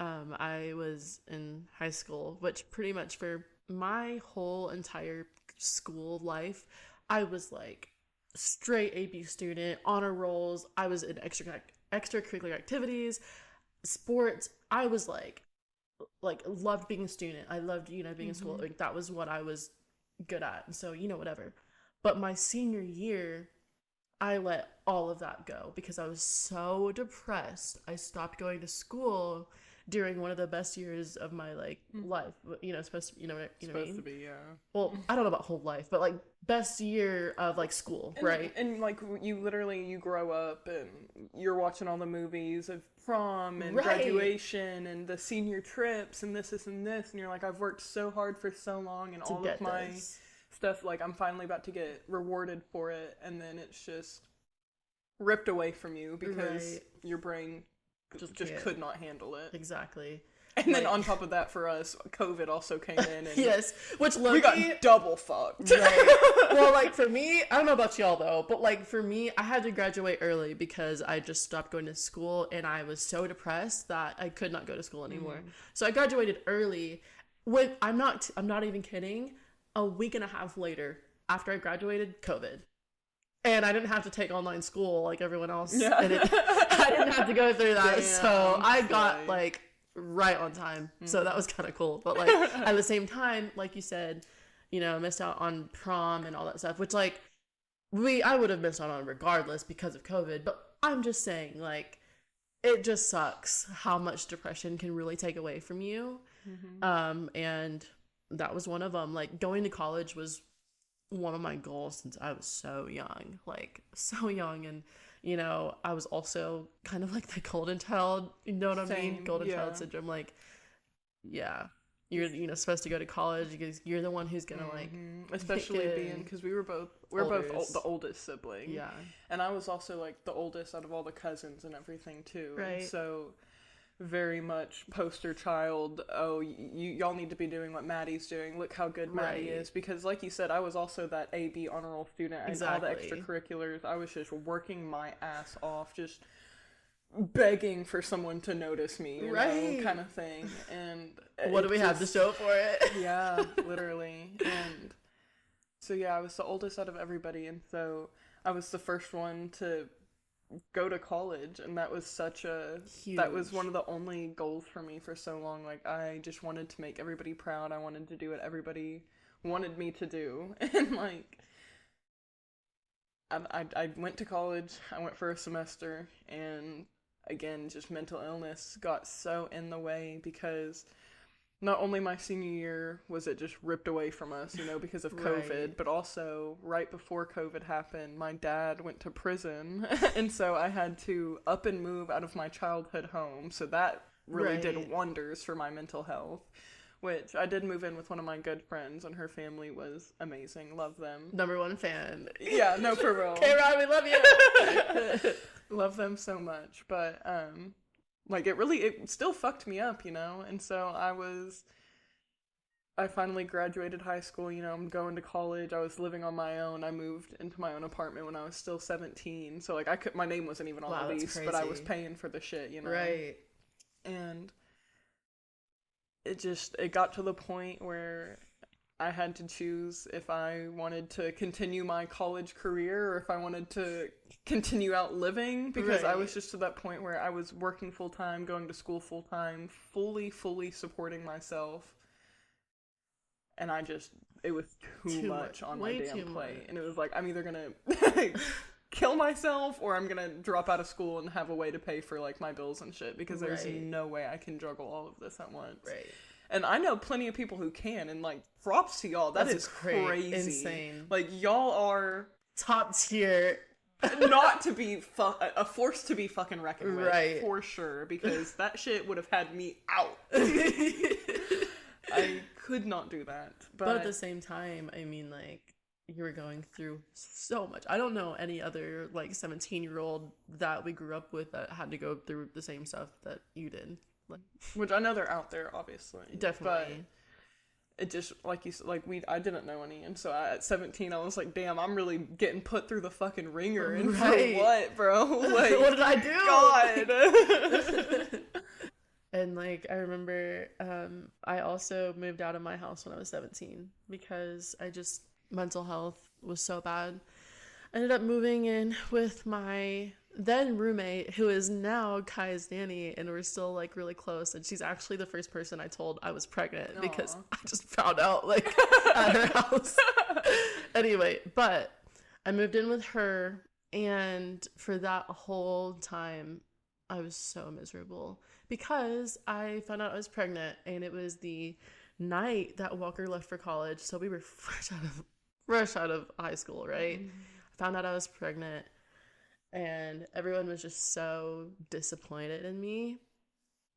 I was in high school, which pretty much for my whole entire school life, I was like straight AP student, honor rolls. I was in extracurricular activities, sports. I was like loved being a student. I loved, you know, being in school. Like, that was what I was good at. And so, you know, whatever. But my senior year, I let all of that go because I was so depressed. I stopped going to school during one of the best years of my, like, life. You know, supposed to, you know what I mean? To be, yeah. Well, I don't know about whole life, but, like, best year of, like, school, right? And, like, you grow up and you're watching all the movies of prom and graduation and the senior trips and this, and you're like, I've worked so hard for so long and all of my stuff, like, I'm finally about to get rewarded for it, and then it's just ripped away from you because your brain just could not handle it. Exactly. And then on top of that, for us, COVID also came in. And yes, which we got double fucked. Right. Well, like, for me, I don't know about y'all though, but, like, for me, I had to graduate early because I just stopped going to school and I was so depressed that I could not go to school anymore. So I graduated early. When I'm not even kidding. A week and a half later, after I graduated, COVID. And I didn't have to take online school like everyone else. Yeah. And I didn't have to go through that. Damn, so I got, like, right on time. So that was kind of cool. But, like, at the same time, like you said, you know, missed out on prom and all that stuff, which, like, I would have missed out on regardless because of COVID. But I'm just saying, like, it just sucks how much depression can really take away from you. And that was one of them. Like, going to college was one of my goals since I was so young, and, you know, I was also kind of like the golden child, you know what I mean? Golden child syndrome. Like, yeah, you're, you know, supposed to go to college because you're the one who's gonna like, especially being, because we're both the oldest sibling. Yeah. And I was also, like, the oldest out of all the cousins and everything too. Right. And so very much poster child, y'all need to be doing what Maddie's doing, look how good Maddie is, because, like you said, I was also that AB honor roll student and all the extracurriculars. I was just working my ass off, just begging for someone to notice me, you know, kind of thing. And what do we have to show for it? Yeah, literally. And so yeah, I was the oldest out of everybody, and so I was the first one to go to college, and that was that was one of the only goals for me for so long. Like, I just wanted to make everybody proud. I wanted to do what everybody wanted me to do. And, like, I went to college. I went for a semester, and again, just mental illness got so in the way, because not only my senior year was it just ripped away from us, you know, because of COVID, but also right before COVID happened, my dad went to prison. And so I had to up and move out of my childhood home. So that really did wonders for my mental health, which I did move in with one of my good friends, and her family was amazing. Love them. #1 fan. Yeah, no, for real. K-Rod, we love you. Love them so much. But, like, it still fucked me up, you know? And so I finally graduated high school, you know, I'm going to college. I was living on my own. I moved into my own apartment when I was still 17. So, like, my name wasn't even on the lease, but I was paying for the shit, you know? Right. And it got to the point where I had to choose if I wanted to continue my college career or if I wanted to continue out living, because I was just to that point where I was working full-time, going to school full-time, fully supporting myself. and it was too much on my Way damn too plate. much. And it was like, I'm either gonna kill myself or I'm gonna drop out of school and have a way to pay for like my bills and shit, because there's no way I can juggle all of this at once. Right. And I know plenty of people who can, and like, props to y'all. That's crazy. Insane. Like, y'all are top tier. not to be a force to be fucking reckoned with, right? For sure, because that shit would have had me out. I could not do that. But at the same time, I mean, like, you were going through so much. I don't know any other like 17-year-old that we grew up with that had to go through the same stuff that you did. Like, which I know they're out there, obviously. Definitely. But it just, like you said, like, I didn't know any, and so at 17 I was like, damn, I'm really getting put through the fucking ringer, and for what, bro? Like, what did I do? God. And like, I remember I also moved out of my house when I was 17 because mental health was so bad. I ended up moving in with my then roommate, who is now Kai's nanny, and we're still like really close, and she's actually the first person I told I was pregnant. Aww. Because I just found out like at her house. Anyway, but I moved in with her, and for that whole time I was so miserable because I found out I was pregnant, and it was the night that Walker left for college, so we were fresh out of high school, right? I found out I was pregnant, and everyone was just so disappointed in me,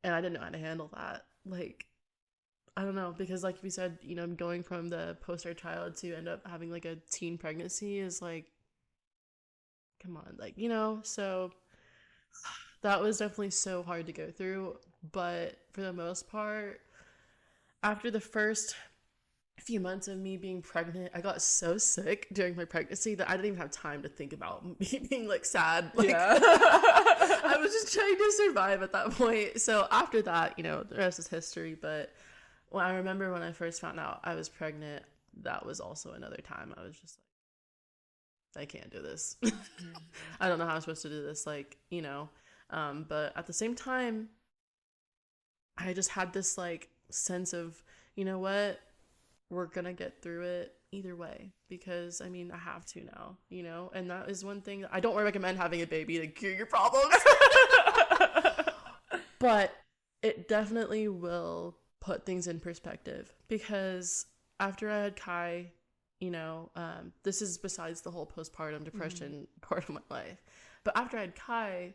and I didn't know how to handle that. Like, I don't know, because like we said, you know, going from the poster child to end up having like a teen pregnancy is like, come on, like, you know. So that was definitely so hard to go through, but for the most part, after the first few months of me being pregnant, I got so sick during my pregnancy that I didn't even have time to think about me being like sad. Like, yeah. I was just trying to survive at that point. So after that, you know, the rest is history. But when I remember when I first found out I was pregnant, that was also another time I was just like, I can't do this. I don't know how I'm supposed to do this. Like, you know, but at the same time, I just had this like sense of, you know what? We're gonna get through it either way, because I mean, I have to now, you know. And that is one thing. I don't recommend having a baby to cure your problems. But it definitely will put things in perspective, because after I had Kai, you know, this is besides the whole postpartum depression part of my life, but after I had Kai,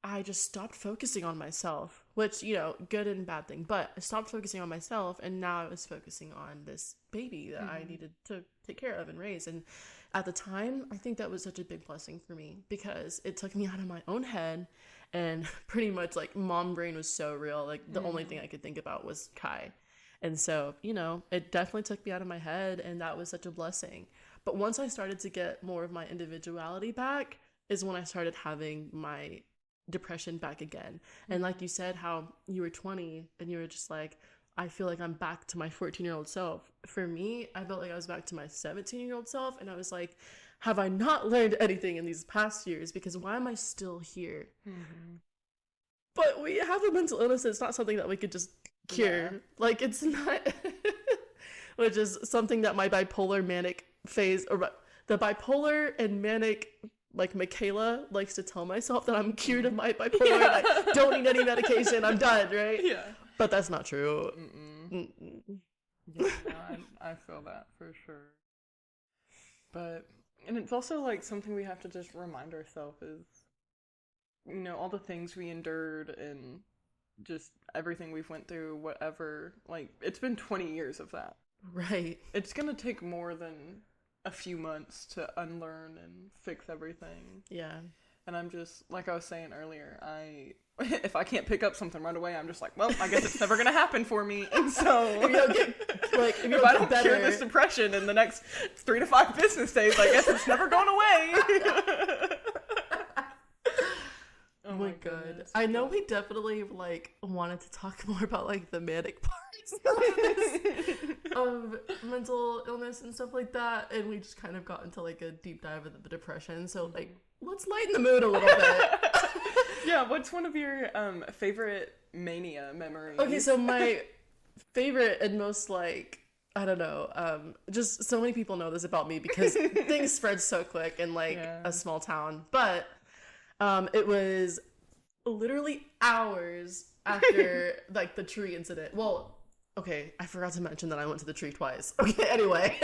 I just stopped focusing on myself, which, you know, good and bad thing, but I stopped focusing on myself, and now I was focusing on this baby that I needed to take care of and raise. And at the time, I think that was such a big blessing for me, because it took me out of my own head, and pretty much like mom brain was so real. Like the only thing I could think about was Kai. And so, you know, it definitely took me out of my head, and that was such a blessing. But once I started to get more of my individuality back is when I started having my depression back again. And like you said, how you were 20 and you were just like, I feel like I'm back to my 14-year-old self. For me, I felt like I was back to my 17-year-old self, and I was like, have I not learned anything in these past years? Because why am I still here? But we have a mental illness. It's not something that we could just cure. Yeah. Like, it's not which is something that my bipolar manic phase, or the bipolar and manic, like Michaela likes to tell myself that I'm cured of my bipolar and I don't need any medication, I'm done, right? Yeah. But that's not true. Yeah, I feel that for sure. But, and it's also like something we have to just remind ourselves is, you know, all the things we endured and just everything we've went through, whatever, like, it's been 20 years of that. Right. It's gonna take more than a few months to unlearn and fix everything. Yeah. And I'm just, like I was saying earlier, if I can't pick up something right away, I'm just like, well, I guess it's never gonna happen for me. And so if I don't cure this depression in the next 3 to 5 business days, I guess it's never going away. Oh my god. I know we definitely like wanted to talk more about like the manic parts of mental illness and stuff like that, and we just kind of got into like a deep dive of the depression. So like, let's lighten the mood a little bit. Yeah, what's one of your favorite mania memories? Okay, so my favorite and most like I don't know. Just so many people know this about me because things spread so quick in like a small town. But it was literally hours after like the tree incident. Well, okay, I forgot to mention that I went to the tree twice. Okay, anyway.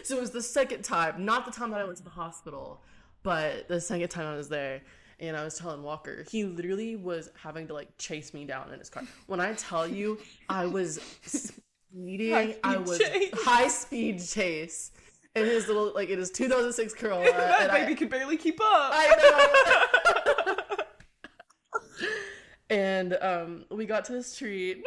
So it was the second time, not the time that I went to the hospital, but the second time I was there. And I was telling Walker, he literally was having to like chase me down in his car. When I tell you, I was speeding, high speed chase in his little, like, in his 2006 Corolla. That and baby could barely keep up. I know. And we got to this tree.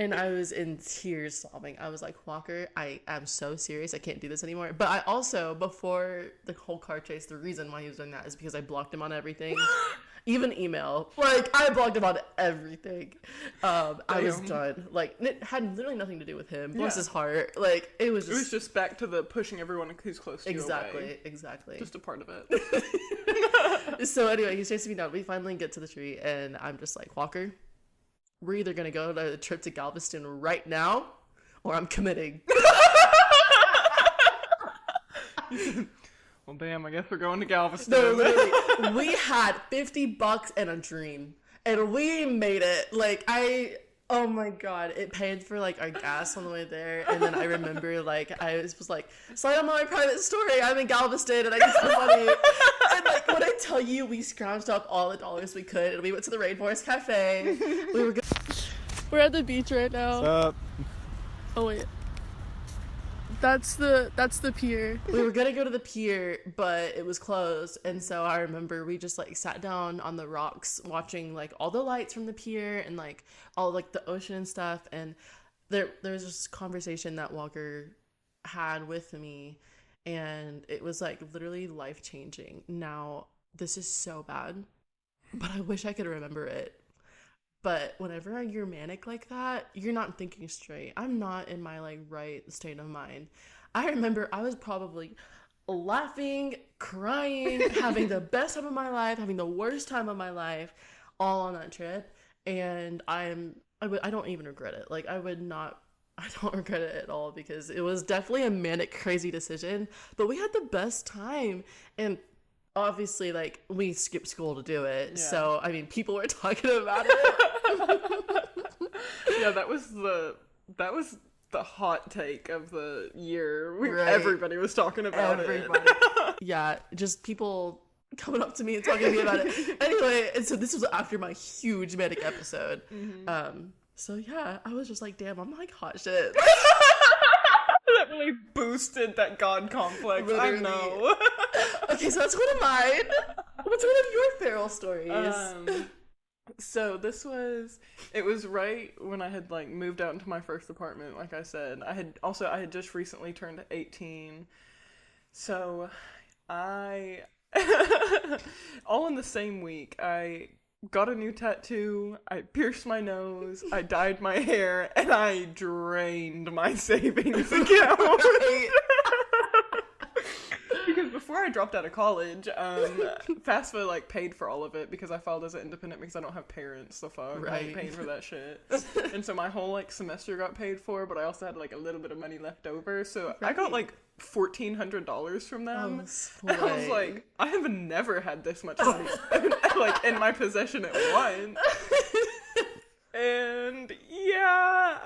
And I was in tears sobbing. I was like, Walker, I am so serious. I can't do this anymore. But I also, before the whole car chase, the reason why he was doing that is because I blocked him on everything. Even email. Like, I blocked him on everything. I was done. Like, it had literally nothing to do with him. Bless his heart. Like, it was just back to the pushing everyone who's close to you away. Exactly. Just a part of it. So anyway, he's chasing me down. We finally get to the tree, and I'm just like, Walker, we're either going to go to the trip to Galveston right now, or I'm committing. Well, damn, I guess we're going to Galveston. No, literally, we had $50 and a dream, and we made it. Like, oh my god, it paid for, like, our gas on the way there, and then I remember, like, I was like, slide on my private story, I'm in Galveston, and I get some money. And, like, when I tell you, we scrounged up all the dollars we could, and we went to the Rainforest Cafe. We're at the beach right now. What's up? Oh, wait. That's the pier. We were gonna go to the pier, but it was closed, and so I remember we just like sat down on the rocks watching like all the lights from the pier and like all like the ocean and stuff. And there was this conversation that Walker had with me, and it was like literally life changing. Now this is so bad, but I wish I could remember it. But whenever you're manic like that, you're not thinking straight. I'm not in my like right state of mind. I remember I was probably laughing, crying, having the best time of my life, having the worst time of my life, all on that trip. And I don't even regret it. Like I don't regret it at all because it was definitely a manic, crazy decision. But we had the best time, and obviously, like, we skipped school to do it. Yeah. So, I mean, people were talking about it. Yeah, that was the hot take of the year. Right. Everybody was talking about it. Yeah, just people coming up to me and talking to me about it. Anyway, and so this was after my huge manic episode. Mm-hmm. So yeah, I was just like, damn, I'm like hot shit. That really boosted that God complex. Literally. I know. Okay, so that's one of mine. What's one of your feral stories? So it was right when I had like moved out into my first apartment. Like I said, I had just recently turned 18. So I, all in the same week, I got a new tattoo, I pierced my nose, I dyed my hair, and I drained my savings account. Right. Because before I dropped out of college, FAFSA like paid for all of it because I filed as an independent because I don't have parents, so fuck, right. I ain't paying for that shit. And so my whole like semester got paid for, but I also had like a little bit of money left over, so right. I got like $1,400 from them. And I was like, I have never had this much money like in my possession at once. And yeah,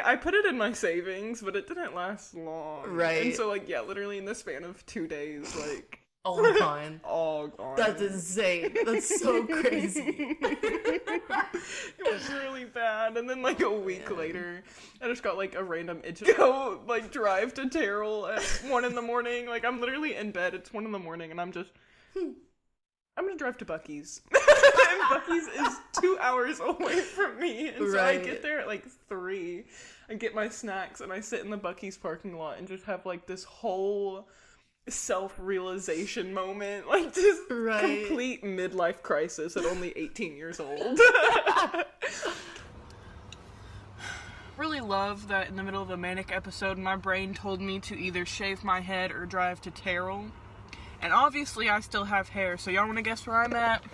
I put it in my savings, but it didn't last long. Right. And so like, yeah, literally in the span of 2 days, like all gone. All gone. That's insane. That's so crazy. It was really bad. And then like a week later, I just got like a random itch to go like drive to Terrell at 1 a.m. Like I'm literally in bed. It's 1 a.m. and I'm just, I'm gonna drive to Buc-ee's. And Buc-ee's is 2 hours away from me. And so I get there at like 3. I get my snacks and I sit in the Buc-ee's parking lot and just have like this whole self-realization moment. Like just complete midlife crisis at only 18 years old. Really love that in the middle of a manic episode, my brain told me to either shave my head or drive to Terrell. And obviously I still have hair, so y'all wanna guess where I'm at?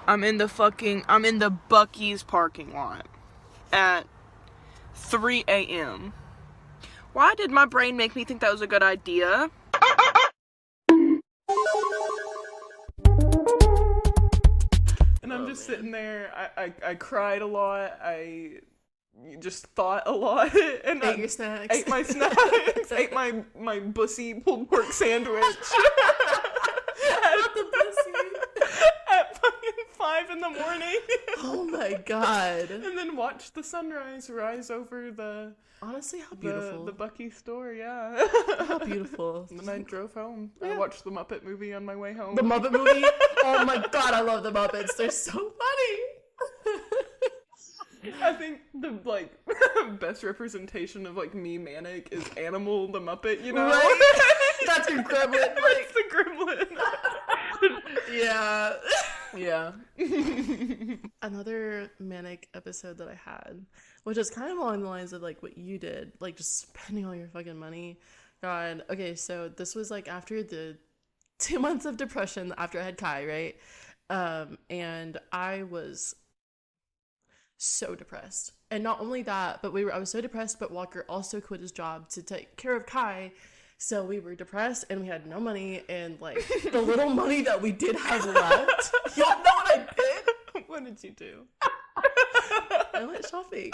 I'm in the Buc-ee's parking lot at 3 a.m. Why did my brain make me think that was a good idea? And I'm just sitting there. I cried a lot. I just thought a lot. And Ate your snacks. Ate my snacks. Ate my bussy pulled pork sandwich. Not the bussy. At fucking 5 in the morning. Oh my god. And then watched the sunrise rise over the... Honestly, how beautiful. The Bucky store, yeah. How beautiful. And then I drove home. Yeah. I watched the Muppet movie on my way home. The Muppet movie? Oh my god, I love the Muppets. They're so funny. I think the, like, best representation of, like, me manic is Animal the Muppet, you know? Right? That's your gremlin. That's the gremlin. Yeah. Yeah. Another manic episode that I had, which is kind of along the lines of like what you did, like just spending all your fucking money. God. Okay, so this was like after the 2 months of depression after I had Kai, right? And I was so depressed. And not only that, but I was so depressed, but Walker also quit his job to take care of Kai. So we were depressed and we had no money, and like the little money that we did have left, you know what I did? What did you do? I went shopping.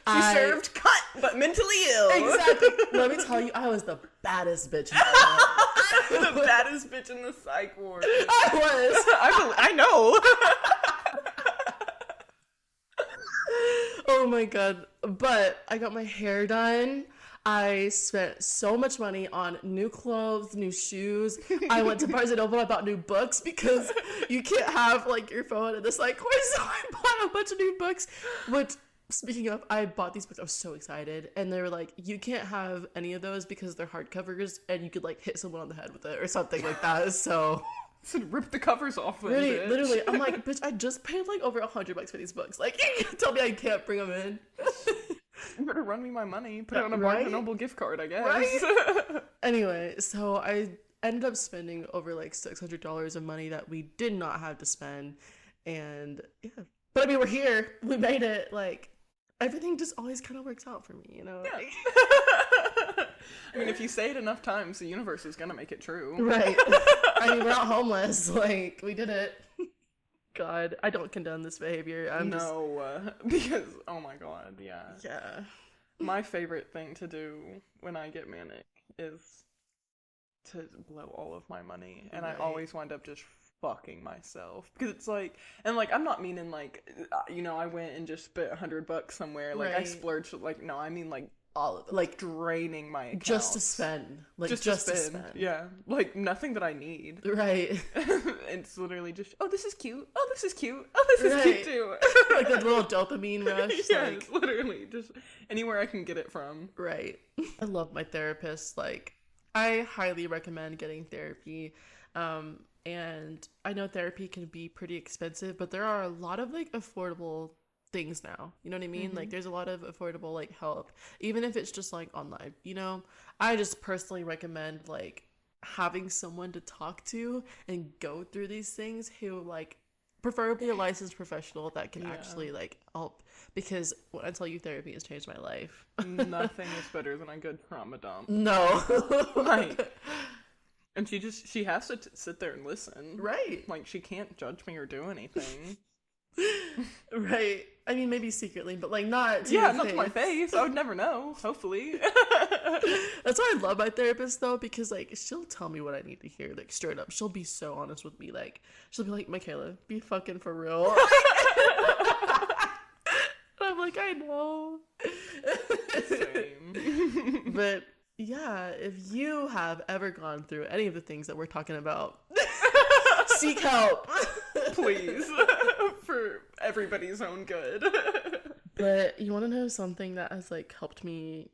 She served cut, but mentally ill. Exactly. Let me tell you, I was the baddest bitch in the world. The baddest bitch in the psych ward. I was. I know. Oh my god. But I got my hair done. I spent so much money on new clothes, new shoes. I went to Barnes & Noble. I bought new books because you can't have like your phone in this like course. So I bought a bunch of new books. Which, speaking of, I bought these books. I was so excited. And they were like, you can't have any of those because they're hardcovers and you could like hit someone on the head with it or something like that. So... So rip the covers off of it. Literally, I'm like, bitch, I just paid like over $100 for these books. Like, you can't tell me I can't bring them in. You better run me my money. Put it on a Right? Barnes & Noble gift card, I guess. Right? Anyway, so I ended up spending over like $600 of money that we did not have to spend. And yeah. But I mean, we're here. We made it. Like, everything just always kind of works out for me, you know? Yeah. I mean, if you say it enough times, the universe is gonna make it true. Right. I mean, we're not homeless. Like, we did it. God, I don't condone this behavior. Because, oh my god, yeah. Yeah. My favorite thing to do when I get manic is to blow all of my money. And Right. I always wind up just fucking myself. Because it's like, and like, I'm not meaning like, you know, I went and just spent $100 somewhere. Like, I Right. splurged, like, no, I mean like, All of it. Like, draining my account. just to spend. Like, just to spend. Yeah. Like, nothing that I need. Right. It's literally just, oh, this is cute. Oh, this is cute. Oh, this is cute too. Like that little dopamine rush. Yeah, Like, it's literally just anywhere I can get it from. right. I love my therapist. Like, I highly recommend getting therapy. And I know therapy can be pretty expensive, but there are a lot of like affordable things now, you know what I mean? Like, there's a lot of affordable like help, even if it's just like online, you know. I just personally recommend like having someone to talk to and go through these things, who like preferably a licensed professional that can actually like help, because when I tell you, therapy has changed my life. Nothing is better than a good trauma dump. No. Like, and she has to sit there and listen. Right. Like, she can't judge me or do anything. Right. I mean, maybe secretly, but like not to Yeah, your not face. to my face. I would never know, hopefully. That's why I love my therapist though, because like she'll tell me what I need to hear, like straight up. She'll be so honest with me. Like, she'll be like, Michaela, be fucking for real. And I'm like, I know. Same. But yeah, if you have ever gone through any of the things that we're talking about, seek help. Please. For everybody's own good. But you want to know something that has like helped me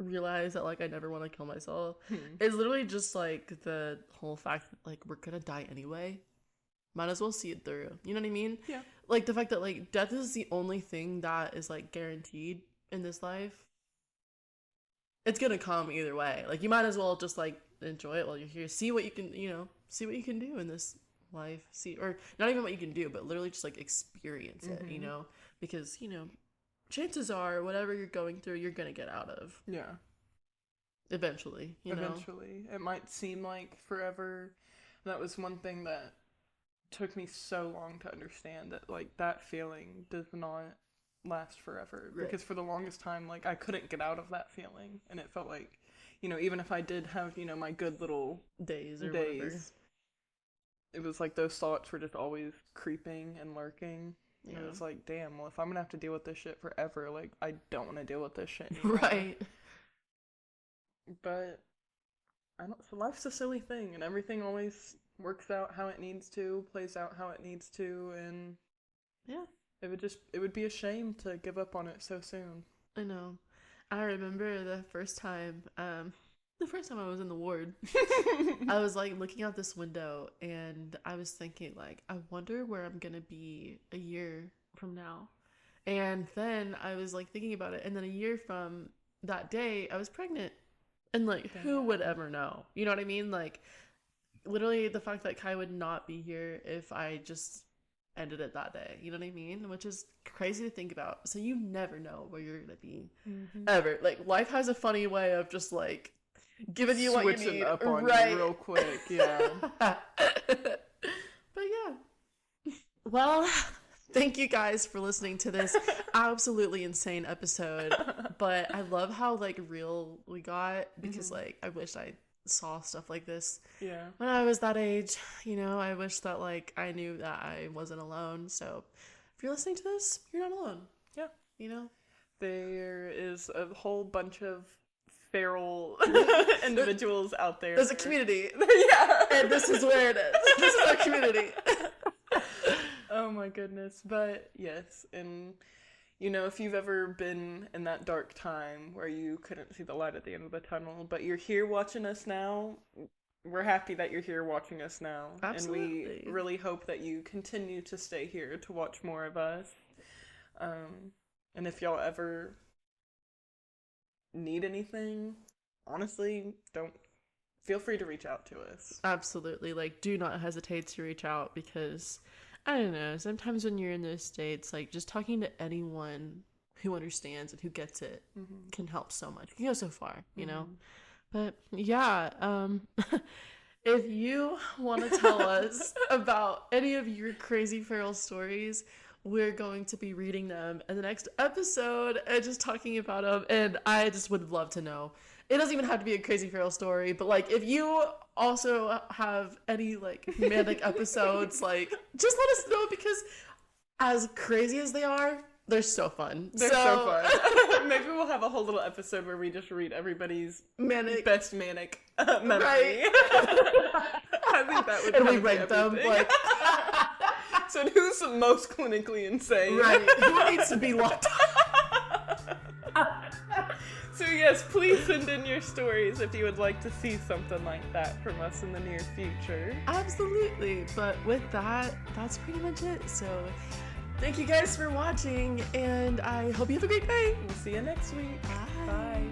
realize that like I never want to kill myself? It's literally just like the whole fact that like we're gonna die anyway. Might as well see it through. You know what I mean? Yeah. Like the fact that like death is the only thing that is like guaranteed in this life. It's gonna come either way. Like, you might as well just like enjoy it while you're here. See what you can, you know, see what you can do in this life, see, or not even what you can do, but literally just like experience it, you know, because, you know, chances are whatever you're going through, you're gonna get out of. Yeah. Eventually, you know. Eventually. It might seem like forever. That was one thing that took me so long to understand, that like that feeling does not last forever. Right. Because for the longest time, like I couldn't get out of that feeling, and it felt like, you know, even if I did have, you know, my good little days, whatever, it was like those thoughts were just always creeping and lurking. Yeah. And it was like, damn, well, if I'm gonna have to deal with this shit forever, like I don't want to deal with this shit anymore. Right. But I don't. So life's a silly thing, and everything always works out how it needs to, plays out how it needs to, and yeah, it would be a shame to give up on it so soon. I know. I remember the first time I was in the ward, I was like looking out this window and I was thinking like, I wonder where I'm gonna be a year from now. And then I was like thinking about it, and then a year from that day I was pregnant. And like, who would ever know? You know what I mean? Like, literally the fact that Kai would not be here if I just ended it that day. You know what I mean? Which is crazy to think about. So you never know where you're gonna be ever. Like, life has a funny way of just like giving you what you need. Switching up on right. you real quick, yeah. But yeah. Well, thank you guys for listening to this absolutely insane episode. But I love how like real we got, because like I wish I saw stuff like this when I was that age. You know, I wish that like I knew that I wasn't alone. So if you're listening to this, you're not alone. Yeah. You know? There is a whole bunch of feral individuals out there. There's a community. Yeah. And this is where it is. This is our community. Oh my goodness. But yes, and you know, if you've ever been in that dark time where you couldn't see the light at the end of the tunnel, but you're here watching us now, we're happy that you're here watching us now. Absolutely. And we really hope that you continue to stay here to watch more of us. And if y'all ever need anything, honestly, feel free to reach out to us. Absolutely. Like, do not hesitate to reach out, because I don't know, sometimes when you're in those states, like just talking to anyone who understands and who gets it can help so much. It can go so far, you know? But yeah, if you want to tell us about any of your crazy feral stories, we're going to be reading them in the next episode and just talking about them. And I just would love to know. It doesn't even have to be a crazy feral story, but like if you also have any like manic episodes, like just let us know, because as crazy as they are, they're so fun. They're so fun. Maybe we'll have a whole little episode where we just read everybody's best manic memory. Right. I think that would. And we rank them like. So who's the most clinically insane? Right. Who needs to be locked up? So yes, please send in your stories if you would like to see something like that from us in the near future. Absolutely. But with that, that's pretty much it. So thank you guys for watching, and I hope you have a great day. We'll see you next week. Bye. Bye.